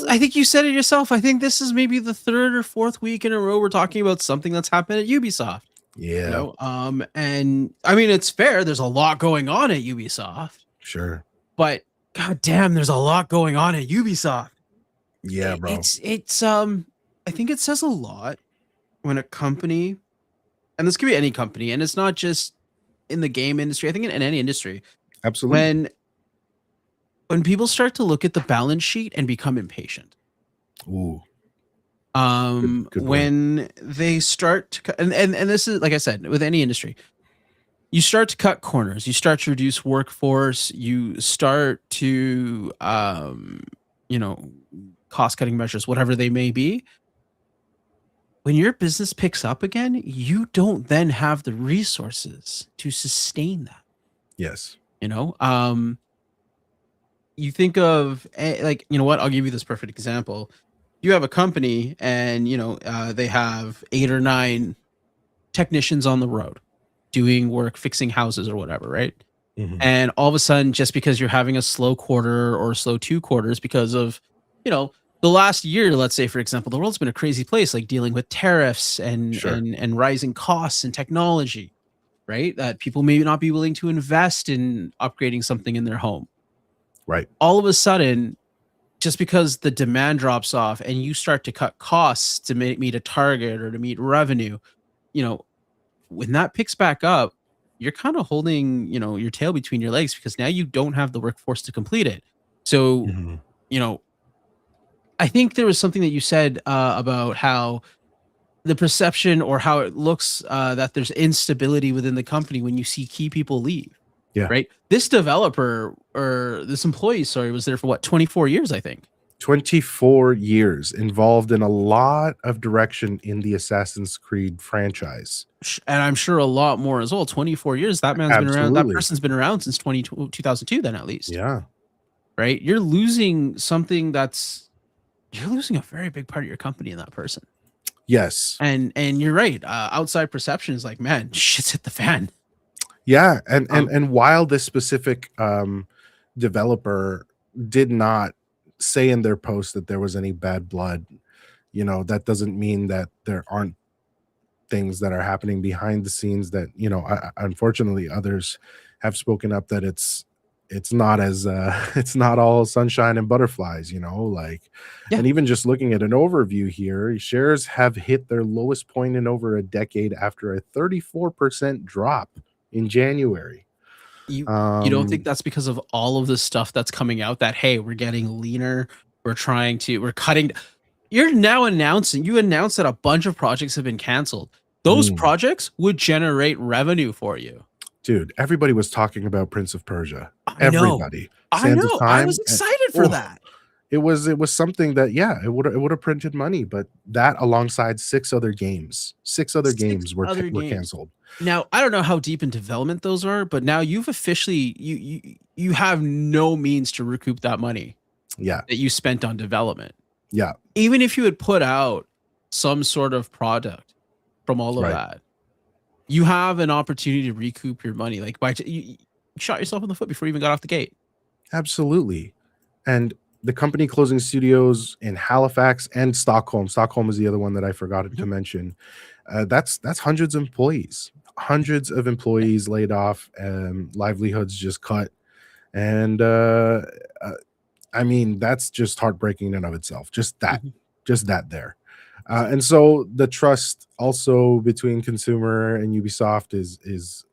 Speaker 2: I think you said it yourself. I think this is maybe the third or fourth week in a row we're talking about something that's happened at Ubisoft.
Speaker 1: Yeah.
Speaker 2: You know? And I mean, it's fair. There's a lot going on at Ubisoft.
Speaker 1: Sure.
Speaker 2: But god damn, there's a lot going on at Ubisoft.
Speaker 1: Yeah, bro.
Speaker 2: It's I think it says a lot when a company, and this could be any company, and it's not just in the game industry, I think in any industry,
Speaker 1: Absolutely.
Speaker 2: when people start to look at the balance sheet and become impatient.
Speaker 1: Ooh, good point.
Speaker 2: When they start to and this is, like I said, with any industry, you start to cut corners, you start to reduce workforce, you start to you know, cost cutting measures, whatever they may be. When your business picks up again, you don't then have the resources to sustain that.
Speaker 1: Yes.
Speaker 2: You know, you think of like, you know what? I'll give you this perfect example. You have a company, and they have 8 or 9 technicians on the road doing work, fixing houses or whatever, right?
Speaker 1: Mhm.
Speaker 2: And all of a sudden, just because you're having a slow quarter or slow 2 quarters because of, you know, the last year, let's say, for example, the world's been a crazy place, like dealing with tariffs and
Speaker 1: Sure.
Speaker 2: rising costs and technology, right? That people may not be willing to invest in upgrading something in their home.
Speaker 1: Right.
Speaker 2: All of a sudden, just because the demand drops off and you start to cut costs to meet a target or to meet revenue, you know, when that picks back up, you're kind of holding, your tail between your legs because now you don't have the workforce to complete it. So,
Speaker 1: Mhm.
Speaker 2: you know, I think there was something that you said about how the perception or how it looks that there's instability within the company when you see key people leave,
Speaker 1: Yeah.
Speaker 2: right? This developer or this employee, sorry, was there for what, 24 years, I think.
Speaker 1: 24 years involved in a lot of direction in the Assassin's Creed franchise.
Speaker 2: And I'm sure a lot more as well. 24 years. That man's been around. That
Speaker 1: Absolutely.
Speaker 2: person's been around since 2002, then at least,
Speaker 1: Yeah.
Speaker 2: right? You're losing something you're losing a very big part of your company in that person.
Speaker 1: Yes.
Speaker 2: And you're right. Outside perception is like, man, shit's hit the fan.
Speaker 1: Yeah, and and
Speaker 2: Um,
Speaker 1: and while this specific developer did not say in their post that there was any bad blood, that doesn't mean that there aren't things that are happening behind the scenes that, unfortunately others have spoken up that it's not as it's not all sunshine and butterflies, like.
Speaker 2: yeah,
Speaker 1: And even just looking at an overview here, shares have hit their lowest point in over a decade after a 34% drop in January.
Speaker 2: you don't think
Speaker 1: um
Speaker 2: that's because of all of the stuff that's coming out that, hey, we're getting leaner, we're cutting. You announced that a bunch of projects have been canceled. Those
Speaker 1: mm,
Speaker 2: projects would generate revenue for you.
Speaker 1: dude, everybody was talking about Prince of Persia.
Speaker 2: I know.
Speaker 1: Everybody.
Speaker 2: I
Speaker 1: Sands of
Speaker 2: know. I
Speaker 1: Time.
Speaker 2: was excited for
Speaker 1: Oh,
Speaker 2: that.
Speaker 1: it was something that, yeah, it would have printed money, but that alongside six other
Speaker 2: 6
Speaker 1: games were
Speaker 2: other
Speaker 1: were
Speaker 2: games.
Speaker 1: canceled.
Speaker 2: Now, I don't know how deep in development those are, but now you've officially you have no means to recoup that money
Speaker 1: Yeah,
Speaker 2: that you spent on development.
Speaker 1: yeah,
Speaker 2: Even if you had put out some sort of product from all of
Speaker 1: right.
Speaker 2: that, you have an opportunity to recoup your money. Like you shot yourself in the foot before you even got off the gate.
Speaker 1: Absolutely. And the company closing studios in Halifax and Stockholm. Stockholm is the other one that I forgot to
Speaker 2: Mhm.
Speaker 1: mention. That's hundreds of employees laid off, livelihoods just cut. And uh, I mean, that's just heartbreaking in and of itself.
Speaker 2: Mhm.
Speaker 1: Just that there. And so the trust also between consumer and Ubisoft is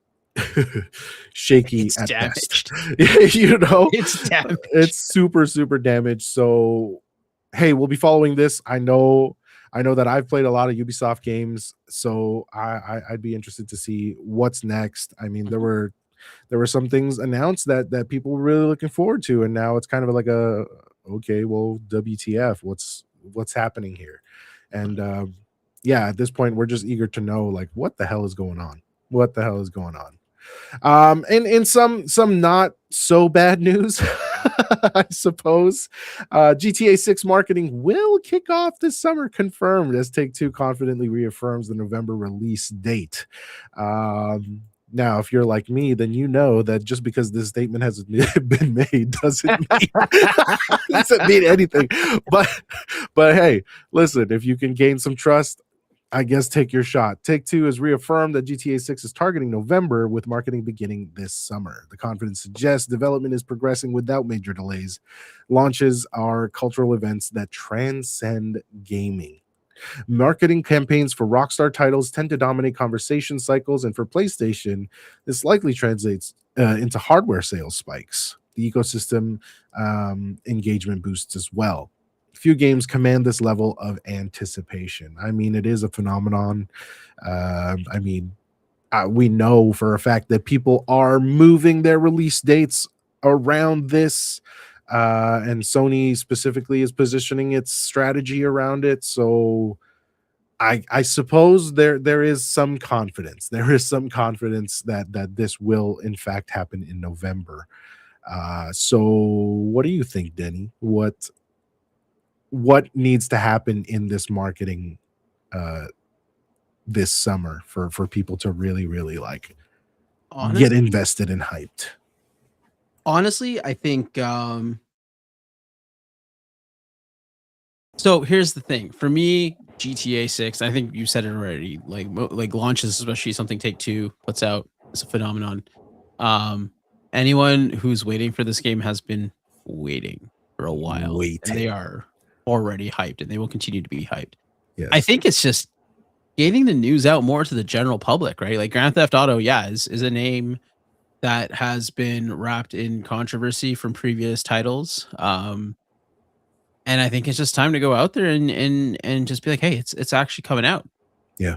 Speaker 1: shaky
Speaker 2: It's
Speaker 1: at best.
Speaker 2: damaged.
Speaker 1: you know,
Speaker 2: It's damaged.
Speaker 1: it's super, super damaged. So hey, we'll be following this. I know that I've played a lot of Ubisoft games, so I'd be interested to see what's next. I mean, there
Speaker 2: Mhm.
Speaker 1: were there were some things announced that people were really looking forward to, and now it's kind of like a, okay, well, WTF, what's happening here? And yeah, at this point, we're just eager to know, like, what the hell is going on? What the hell is going on? And in some not so bad news, I suppose, GTA 6 marketing will kick off this summer, confirmed, as Take Two confidently reaffirms the November release date. Now, if you're like me, then you know that just because this statement hasn't been made doesn't mean anything. But hey, listen, if you can gain some trust, I guess take your shot. Take Two has reaffirmed that GTA 6 is targeting November with marketing beginning this summer. The confidence suggests development is progressing without major delays. Launches are cultural events that transcend gaming. Marketing campaigns for Rockstar titles tend to dominate conversation cycles, and for PlayStation, this likely translates into hardware sales spikes. The ecosystem engagement boosts as well. Few games command this level of anticipation. I mean, it is a phenomenon. I mean, we know for a fact that people are moving their release dates around this, and Sony specifically is positioning its strategy around it. So I suppose there is some confidence. There is some confidence that this will in fact happen in November. So what do you think, Denny? What needs to happen in this marketing uh this summer for people to really like get
Speaker 2: Honestly,
Speaker 1: invested and hyped?
Speaker 2: honestly, I think so here's the thing. For me, GTA 6, I think you said it already. Like launches, especially something Take Two puts out, is a phenomenon. Um, anyone who's waiting for this game has been waiting for a while, and they
Speaker 1: Waiting.
Speaker 2: are already hyped, and they will continue to be hyped. I
Speaker 1: Yes.
Speaker 2: think it's just getting the news out more to the general public, right? Like Grand Theft Auto, yeah, is a name that has been wrapped in controversy from previous titles. And I think it's just time to go out there and just be like, hey, it's actually coming out.
Speaker 1: Yeah.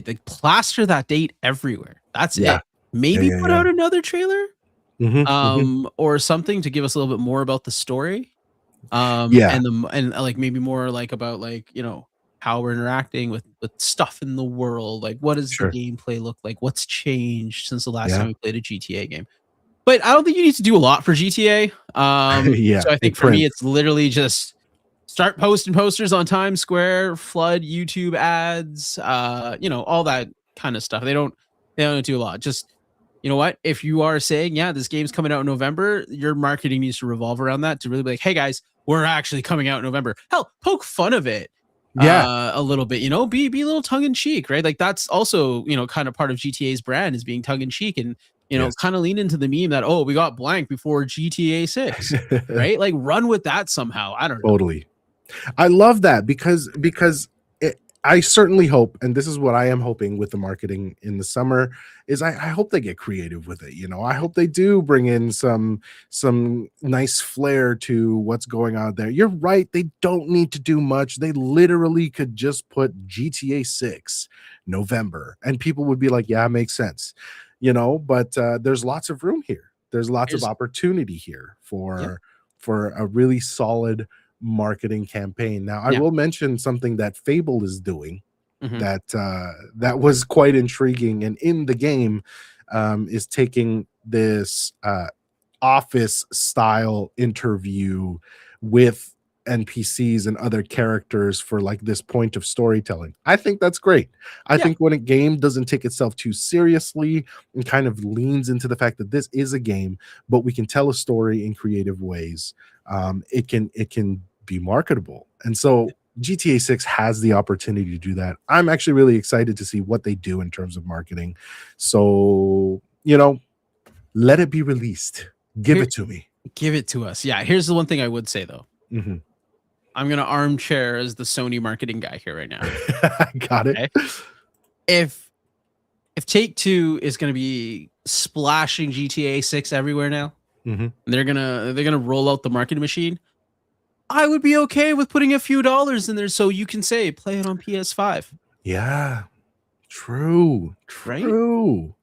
Speaker 2: Like plaster that date everywhere. That's
Speaker 1: Yeah.
Speaker 2: it. Maybe put
Speaker 1: Yeah.
Speaker 2: out another trailer,
Speaker 1: Hmm.
Speaker 2: or something to give us a little bit more about the story,
Speaker 1: Yeah.
Speaker 2: and like maybe more like about like how we're interacting with stuff in the world. Like, what does the
Speaker 1: Sure.
Speaker 2: gameplay look like? What's changed since the last
Speaker 1: Yeah.
Speaker 2: time we played a GTA game? But I don't think you need to do a lot for GTA.
Speaker 1: Yeah.
Speaker 2: So I
Speaker 1: It
Speaker 2: think for me,
Speaker 1: prints.
Speaker 2: it's literally just start posting posters on Times Square, flood YouTube ads, all that kind of stuff. They don't do a lot. Just you know what? If you are saying, yeah, this game's coming out in November, your marketing needs to revolve around that to really be like, hey guys, we're actually coming out in November. Hell, poke fun of it
Speaker 1: Yeah.
Speaker 2: a little bit, be a little tongue in cheek, right? Like that's also, kind of part of GTA's brand is being tongue in cheek and
Speaker 1: Yes.
Speaker 2: kind of lean into the meme that, oh, we got blank before GTA 6, right? Like run with that somehow. I don't know.
Speaker 1: Totally. I love that because I certainly hope, and this is what I am hoping with the marketing in the summer, is I hope they get creative with it. I hope they do bring in some nice flair to what's going on there. You're right; they don't need to do much. They literally could just put GTA 6 November, and people would be like, "Yeah, makes sense." But there's lots of room here. There's lots of
Speaker 2: Here's
Speaker 1: opportunity here
Speaker 2: Yep.
Speaker 1: for a really solid marketing campaign. Now, I
Speaker 2: Yeah.
Speaker 1: will mention something that Fable is doing
Speaker 2: Mhm.
Speaker 1: that was quite intriguing, and in the game, is taking this office style interview with NPCs and other characters for like this point of storytelling. I think that's great. I
Speaker 2: Yeah.
Speaker 1: think when a game doesn't take itself too seriously and kind of leans into the fact that this is a game, but we can tell a story in creative ways, it can be marketable. And so GTA 6 has the opportunity to do that. I'm actually really excited to see what they do in terms of marketing. So, let it be released. Give
Speaker 2: Here
Speaker 1: it to me.
Speaker 2: Give it to us. Yeah, here's the one thing I would say though.
Speaker 1: Mhm.
Speaker 2: I'm gonna armchair as the Sony marketing guy here right now.
Speaker 1: Got it.
Speaker 2: Okay. If Take Two is gonna be splashing GTA 6 everywhere now,
Speaker 1: Mhm.
Speaker 2: they're gonna roll out the marketing machine. I would be okay with putting a few dollars in there so you can say play it on PS5,
Speaker 1: Yeah. True.
Speaker 2: right?
Speaker 1: True.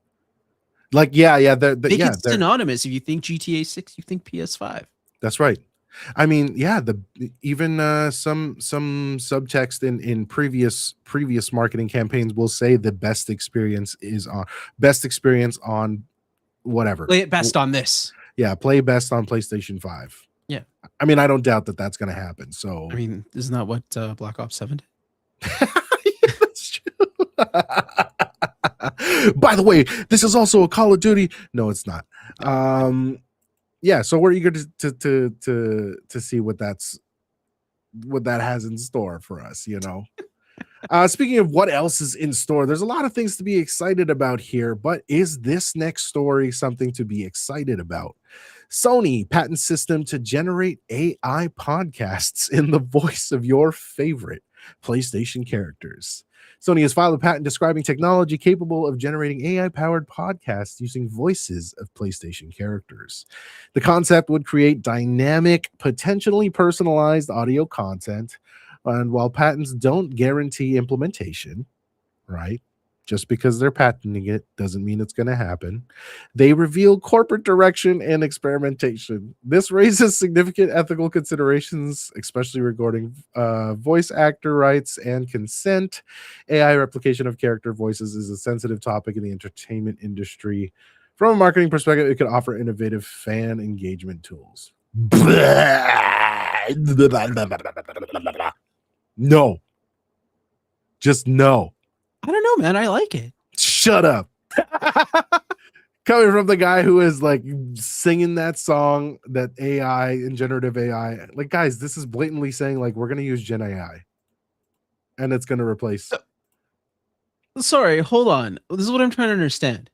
Speaker 1: Like, yeah,
Speaker 2: Make
Speaker 1: yeah,
Speaker 2: it synonymous. If you think GTA 6, you think PS5.
Speaker 1: that's right. I mean, yeah, the even some subtext in previous marketing campaigns will say the best experience on whatever.
Speaker 2: Play it best on this.
Speaker 1: Yeah, play best on PlayStation 5.
Speaker 2: Yeah.
Speaker 1: I mean, I don't doubt that that's gonna happen.
Speaker 2: I
Speaker 1: So
Speaker 2: mean, isn't that what Black Ops 7 did?
Speaker 1: that's true. By the way, this is also a Call of Duty. No, it's not. Yeah, so we're eager to see what that has in store for us. Speaking of what else is in store, there's a lot of things to be excited about here, but is this next story something to be excited about? Sony patent system to generate AI podcasts in the voice of your favorite. PlayStation characters. Sony has filed a patent describing technology capable of generating AI-powered podcasts using voices of PlayStation characters. The concept would create dynamic, potentially personalized audio content, and while patents don't guarantee implementation, right? Just because they're patenting it doesn't mean it's going to happen. They reveal corporate direction and experimentation. This raises significant ethical considerations, especially regarding voice actor rights and consent. AI replication of character voices is a sensitive topic in the entertainment industry. From a marketing perspective, it could offer innovative fan engagement tools. No. Just no.
Speaker 2: I don't know, man. I like it.
Speaker 1: Shut up. Coming from the guy who is like singing that song, that AI and generative AI, like, guys, this is blatantly saying like we're gonna use Gen AI and it's gonna replace.
Speaker 2: Sorry, hold on. This is what I'm trying to understand.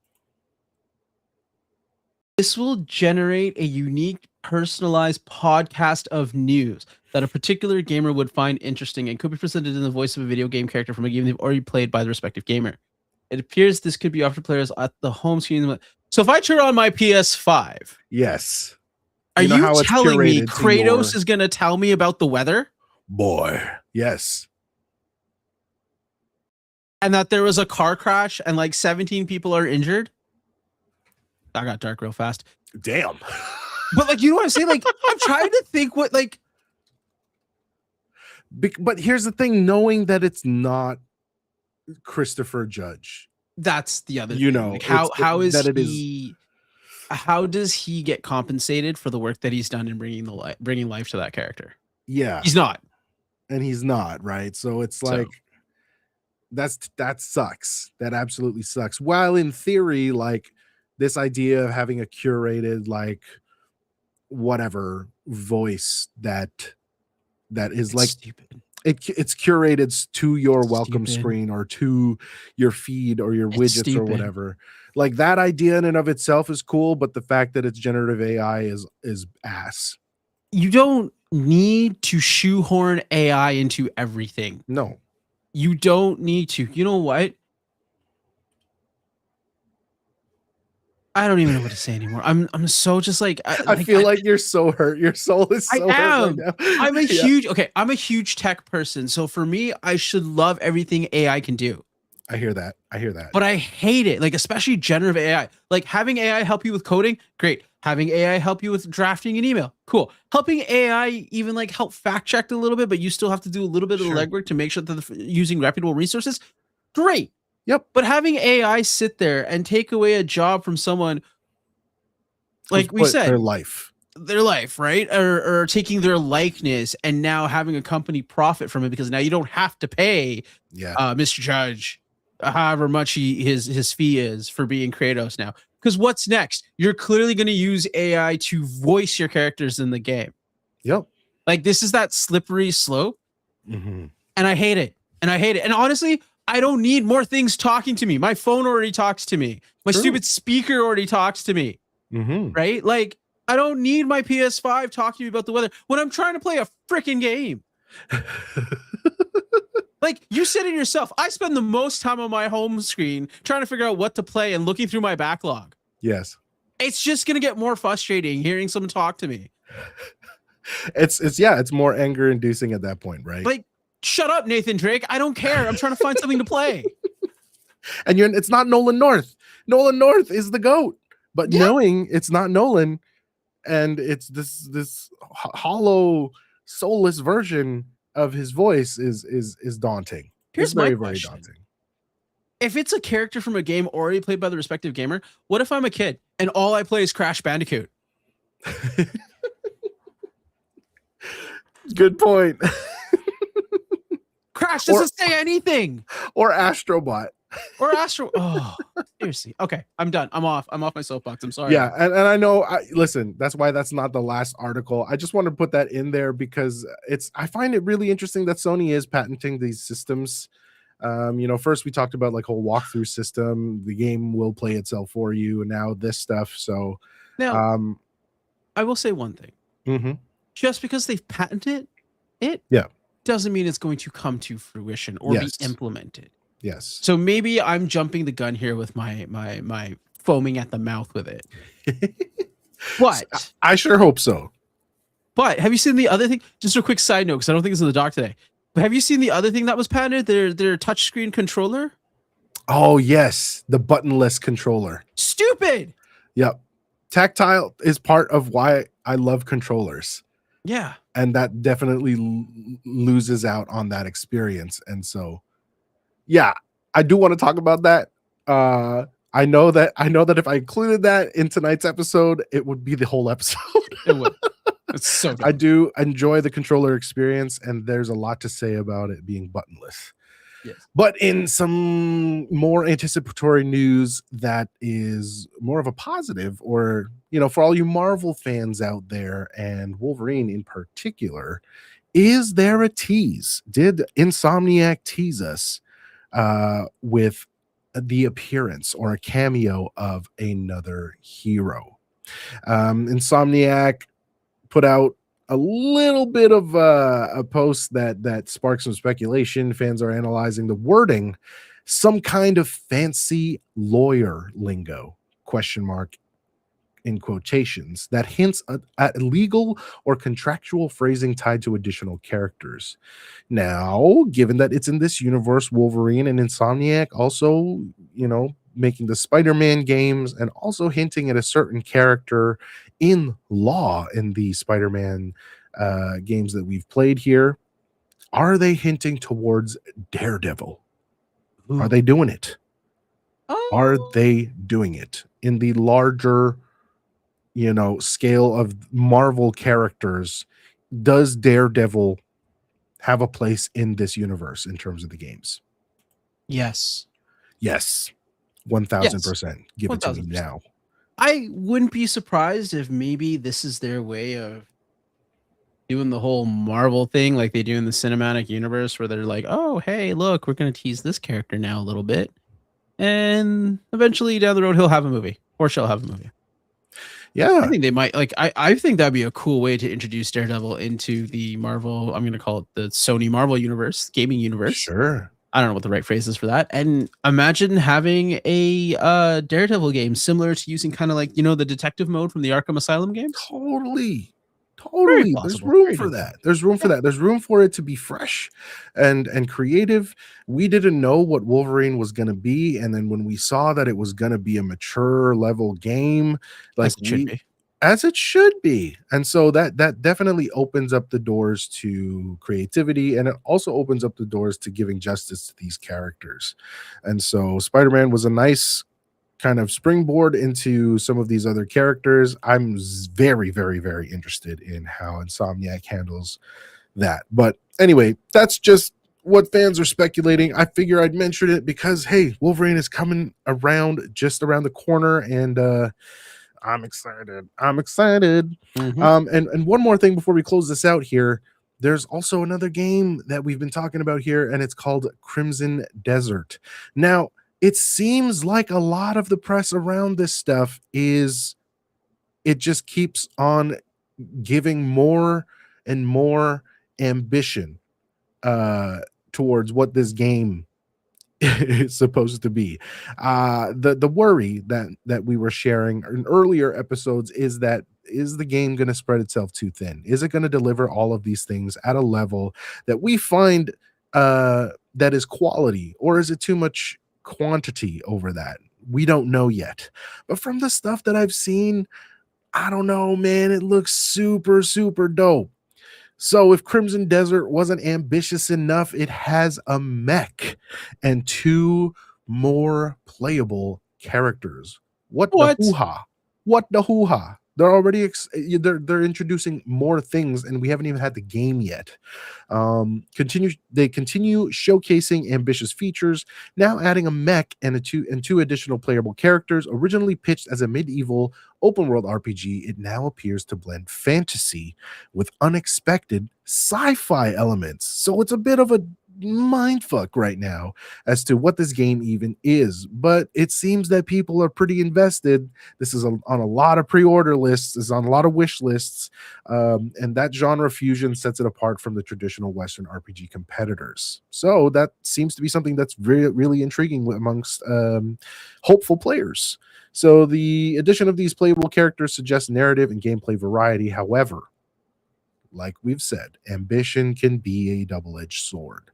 Speaker 2: This will generate a unique, personalized podcast of news that a particular gamer would find interesting and could be presented in the voice of a video game character from a game they've already played by the respective gamer. It appears this could be offered to players at the home screen. So if I turn on my PS5,
Speaker 1: Yes.
Speaker 2: are you telling me
Speaker 1: curated to
Speaker 2: Kratos is going to tell me about the weather?
Speaker 1: Boy, yes.
Speaker 2: And that there was a car crash and like 17 people are injured? That got dark real fast.
Speaker 1: Damn.
Speaker 2: But like, you know what I'm saying? Like, I'm trying to think what like.
Speaker 1: But here's the thing: knowing that it's not Christopher Judge,
Speaker 2: that's the other.
Speaker 1: You
Speaker 2: thing.
Speaker 1: know,
Speaker 2: like how is
Speaker 1: that
Speaker 2: he? How does he get compensated for the work that he's done in bringing life to that character?
Speaker 1: Yeah,
Speaker 2: he's not,
Speaker 1: and he's not, right? So it's like that sucks. That absolutely sucks. While in theory, like this idea of having a curated like whatever voice that is like
Speaker 2: stupid.
Speaker 1: It's curated to your welcome screen or to your feed or your widgets or whatever. Like that idea in and of itself is cool, but the fact that it's generative AI is ass.
Speaker 2: You don't need to shoehorn AI into everything.
Speaker 1: No.
Speaker 2: You don't need to. You know what? I don't even know what to say anymore. I'm so just like
Speaker 1: I feel like you're so hurt. Your soul is so hurt right now.
Speaker 2: I'm a huge tech person. So for me, I should love everything AI can do.
Speaker 1: I hear that.
Speaker 2: But I hate it. Like especially generative AI. Like having AI help you with coding, great. Having AI help you with drafting an email, cool. Helping AI even like help fact check a little bit, but you still have to do a little bit of the legwork to make sure that using reputable resources, great.
Speaker 1: Yep.
Speaker 2: But having AI sit there and take away a job from someone, like we said, their life, right? Or taking their likeness and now having a company profit from it because now you don't have to pay Mr. Judge however much his fee is for being Kratos now. Because what's next? You're clearly going to use AI to voice your characters in the game.
Speaker 1: Yep.
Speaker 2: Like this is that slippery slope.
Speaker 1: Mm-hmm.
Speaker 2: And I hate it. And honestly, I don't need more things talking to me. My phone already talks to me. My stupid speaker already talks to me.
Speaker 1: Mm-hmm.
Speaker 2: Right? Like, I don't need my PS5 talking to me about the weather when I'm trying to play a freaking game. Like, you said it yourself. I spend the most time on my home screen trying to figure out what to play and looking through my backlog.
Speaker 1: Yes.
Speaker 2: It's just going to get more frustrating hearing someone talk to me.
Speaker 1: It's more anger inducing at that point, right?
Speaker 2: Like, shut up, Nathan Drake. I don't care. I'm trying to find something to play.
Speaker 1: And it's not Nolan North. Nolan North is the GOAT. But knowing it's not Nolan and it's this hollow, soulless version of his voice is daunting.
Speaker 2: Here's
Speaker 1: very,
Speaker 2: my
Speaker 1: very
Speaker 2: question.
Speaker 1: daunting.
Speaker 2: If it's a character from a game already played by the respective gamer, what if I'm a kid and all I play is Crash Bandicoot?
Speaker 1: Good point.
Speaker 2: Crash doesn't say anything.
Speaker 1: Or Astrobot.
Speaker 2: Oh, seriously. Okay, I'm done. I'm off my soapbox. I'm sorry.
Speaker 1: Yeah, and I know. Listen, that's why that's not the last article. I just want to put that in there because I find it really interesting that Sony is patenting these systems. First we talked about like whole walkthrough system. The game will play itself for you, and now this stuff. So
Speaker 2: now, I will say one thing.
Speaker 1: Mm-hmm.
Speaker 2: Just because they've patented it, doesn't mean it's going to come to fruition or be implemented.
Speaker 1: Yes.
Speaker 2: So maybe I'm jumping the gun here with my foaming at the mouth with it. But
Speaker 1: I sure hope so.
Speaker 2: But have you seen the other thing? Just a quick side note, because I don't think it's in the doc today. But have you seen the other thing that was patented? Their touchscreen controller.
Speaker 1: Oh yes, the buttonless controller.
Speaker 2: Stupid.
Speaker 1: Yep. Tactile is part of why I love controllers.
Speaker 2: Yeah.
Speaker 1: And that definitely loses out on that experience. And so, yeah, I do want to talk about that. I know that if I included that in tonight's episode, it would be the whole episode.
Speaker 2: It would. It's so dumb.
Speaker 1: I do enjoy the controller experience, and there's a lot to say about it being buttonless.
Speaker 2: Yes.
Speaker 1: But in some more anticipatory news that is more of a positive, or, you know, for all you Marvel fans out there and Wolverine in particular, is there a tease? Did Insomniac tease us with the appearance or a cameo of another hero? Insomniac put out a little bit of a post that sparked some speculation. Fans are analyzing the wording, some kind of fancy lawyer lingo, question mark, in quotations, that hints at legal or contractual phrasing tied to additional characters. Now, given that it's in this universe, Wolverine and Insomniac also, you know, making the Spider-Man games and also hinting at a certain character in law in the Spider-Man games that we've played here, are they hinting towards Daredevil?
Speaker 2: Ooh.
Speaker 1: Are they doing it?
Speaker 2: Oh.
Speaker 1: Are they doing it in the larger, you know, scale of Marvel characters? Does Daredevil have a place in this universe in terms of the games?
Speaker 2: Yes.
Speaker 1: 1000%. Give it to me now.
Speaker 2: I wouldn't be surprised if maybe this is their way of doing the whole Marvel thing like they do in the cinematic universe, where they're like, oh, hey, look, we're going to tease this character now a little bit. And eventually down the road, he'll have a movie, or she'll have a movie.
Speaker 1: Yeah.
Speaker 2: I think they might, like, I think that'd be a cool way to introduce Daredevil into the Marvel, I'm going to call it the Sony Marvel universe, gaming universe.
Speaker 1: Sure.
Speaker 2: I don't know what the right phrase is for that. And imagine having a Daredevil game similar to using kind of like, you know, the detective mode from the Arkham Asylum games.
Speaker 1: Totally. There's room for that. There's room for that. There's room for it to be fresh and creative. We didn't know what Wolverine was going to be, and then when we saw that it was going to be a mature level game, like as it should be. And so that definitely opens up the doors to creativity, and it also opens up the doors to giving justice to these characters. And so Spider-Man was a nice kind of springboard into some of these other characters. I'm very, very, very interested in how Insomniac handles that. But anyway, that's just what fans are speculating. I figure I'd mention it because, hey, Wolverine is coming just around the corner, and I'm excited.
Speaker 2: Mm-hmm.
Speaker 1: And one more thing before we close this out here. There's also another game that we've been talking about here, and it's called Crimson Desert. Now, it seems like a lot of the press around this stuff it just keeps on giving more and more ambition towards what this game is supposed to be. The worry that we were sharing in earlier episodes is the game going to spread itself too thin? Is it going to deliver all of these things at a level that we find that is quality, or is it too much quantity over that? We don't know yet. But from the stuff that I've seen, I don't know, man, it looks super, super dope. So if Crimson Desert wasn't ambitious enough, it has a mech and 2 more playable characters. What the hoo-ha? What the hoo-ha? They're already they're introducing more things, and we haven't even had the game yet. They continue showcasing ambitious features, now adding a mech and two additional playable characters. Originally pitched as a medieval open world RPG, it now appears to blend fantasy with unexpected sci-fi elements. So it's a bit of a mindfuck right now as to what this game even is. But it seems that people are pretty invested. This is on a lot of pre-order lists, is on a lot of wish lists, and that genre fusion sets it apart from the traditional Western RPG competitors. So that seems to be something that's really intriguing amongst hopeful players. So the addition of these playable characters suggests narrative and gameplay variety. However, like we've said, ambition can be a double-edged sword.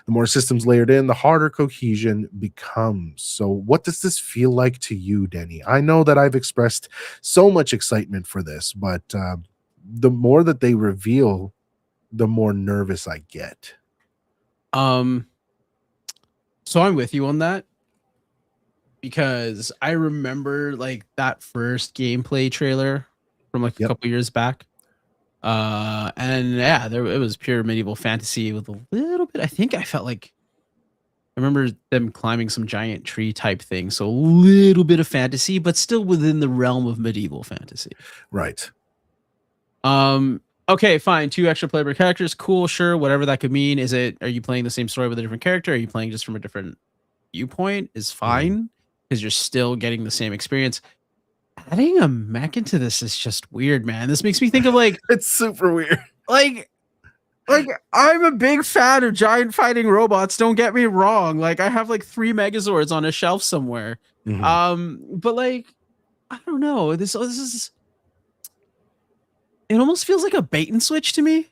Speaker 1: The more systems layered in, the harder cohesion becomes. So, what does this feel like to you, Denny? I know that I've expressed so much excitement for this, but the more that they reveal, the more nervous I get.
Speaker 2: So I'm with you on that because I remember like that first gameplay trailer from like a couple years back. And yeah, it was pure medieval fantasy with a little bit. I think I felt like I remember them climbing some giant tree type thing, so a little bit of fantasy, but still within the realm of medieval fantasy.
Speaker 1: Right.
Speaker 2: Okay, fine. 2 extra playable characters, cool, sure, whatever that could mean. Are you playing the same story with a different character? Are you playing just from a different viewpoint? Is fine because you're still getting the same experience. Adding a mech into this is just weird, man. This makes me think of like
Speaker 1: it's super weird.
Speaker 2: Like I'm a big fan of giant fighting robots. Don't get me wrong. Like I have like 3 Megazords on a shelf somewhere. But like I don't know. This is. It almost feels like a bait and switch to me.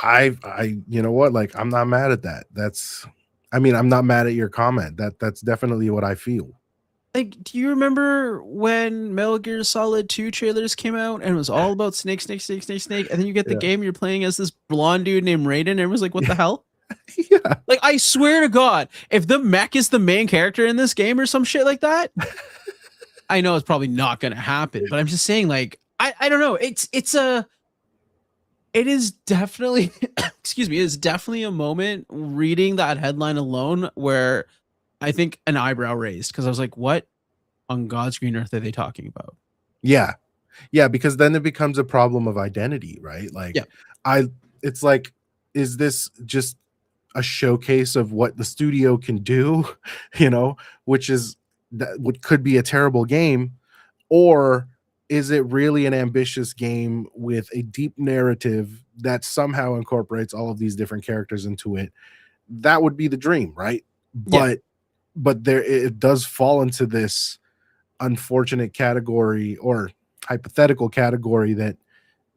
Speaker 1: You know what? Like I'm not mad at that. I'm not mad at your comment. That's definitely what I feel.
Speaker 2: Like, do you remember when Metal Gear Solid 2 trailers came out and it was all about snake, and then you get the game, you're playing as this blonde dude named Raiden, and it was like, what the hell?
Speaker 1: Yeah.
Speaker 2: Like, I swear to God, if the mech is the main character in this game or some shit like that, I know it's probably not gonna happen, but I'm just saying, like, I don't know. It is definitely excuse me, it is definitely a moment reading that headline alone where I think an eyebrow raised because I was like, what on God's green earth are they talking about?
Speaker 1: Yeah. Yeah, because then it becomes a problem of identity, right? Like it's like, is this just a showcase of what the studio can do, which is what could be a terrible game, or is it really an ambitious game with a deep narrative that somehow incorporates all of these different characters into it? That would be the dream, right? But there it does fall into this unfortunate category or hypothetical category that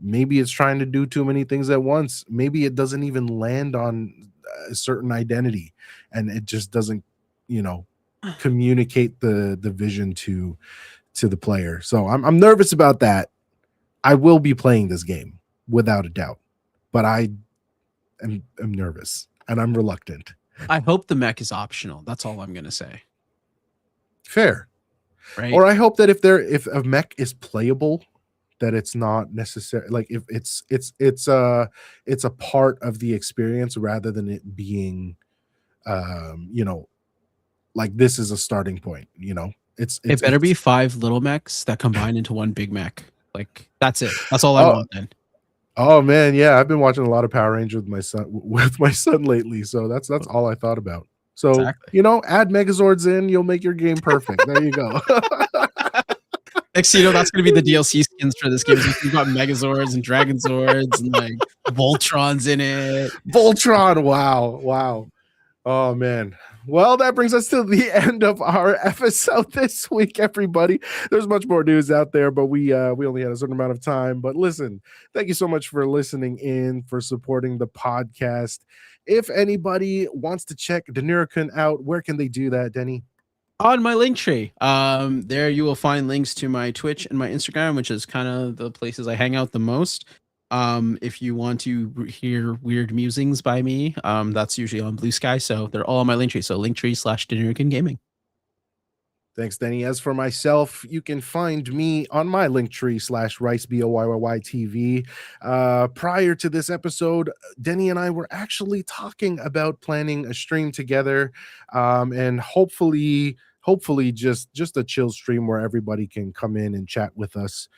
Speaker 1: maybe it's trying to do too many things at once. Maybe it doesn't even land on a certain identity and it just doesn't, communicate the vision to the player. So I'm nervous about that. I will be playing this game without a doubt, but I am nervous and I'm reluctant.
Speaker 2: I hope the mech is optional. That's all I'm going to say.
Speaker 1: Fair.
Speaker 2: Right.
Speaker 1: Or I hope that if a mech is playable, that it's not necessary. Like if it's a part of the experience rather than it being, like this is a starting point. It
Speaker 2: better be 5 little mechs that combine into one big mech. Like that's it. That's all I want then.
Speaker 1: Oh man, yeah, I've been watching a lot of Power Rangers with my son lately, so that's all I thought about. So
Speaker 2: exactly.
Speaker 1: Add Megazords in, you'll make your game perfect. There you go.
Speaker 2: Next, that's going to be the DLC skins for this game. You've got Megazords and Dragon Zords and like Voltrons in it.
Speaker 1: Voltron, wow. Oh man. Well, that brings us to the end of our episode this week, everybody. There's much more news out there, but we only had a certain amount of time. But listen, thank you so much for listening in, for supporting the podcast. If anybody wants to check Denurican out, where can they do that, Denny?
Speaker 2: On my link tree. There you will find links to my Twitch and my Instagram, which is kind of the places I hang out the most. If you want to hear weird musings by me, that's usually on Bluesky. So they're all on my link tree. So linktree/Denurican Gaming.
Speaker 1: Thanks, Denny. As for myself, you can find me on my Linktree /Rice BOYYY TV. Prior to this episode, Denny and I were actually talking about planning a stream together, and hopefully just a chill stream where everybody can come in and chat with us.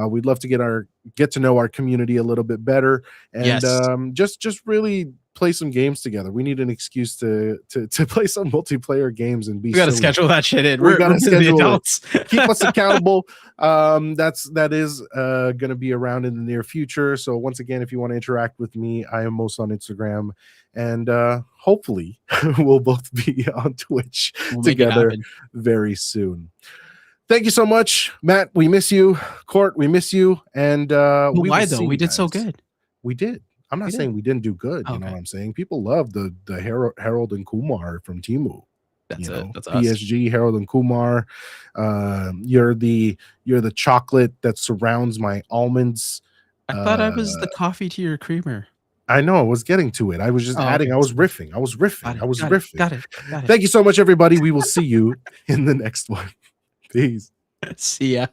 Speaker 1: We'd love to get to know our community a little bit better, and just really play some games together. We need an excuse to play some multiplayer games and be.
Speaker 2: We gotta
Speaker 1: silly.
Speaker 2: schedule that shit in.
Speaker 1: We gotta schedule
Speaker 2: adults.
Speaker 1: Keep us accountable. That is gonna be around in the near future. So once again, if you want to interact with me, I am most on Instagram, and hopefully we'll both be on Twitch together very soon. Thank you so much, Matt. We miss you. Court, we miss you. And
Speaker 2: why though? We did so good.
Speaker 1: We did. I'm not saying we didn't do good. You know what I'm saying? People love the Harold and Kumar from Timu. That's That's PSG, us. Harold and Kumar. You're the chocolate that surrounds my almonds.
Speaker 2: I thought I was the coffee to your creamer.
Speaker 1: I know. I was getting to it. I was just adding. Okay. I was riffing.
Speaker 2: Got it.
Speaker 1: Thank you so much, everybody. We will see you in the next one. Peace.
Speaker 2: See ya.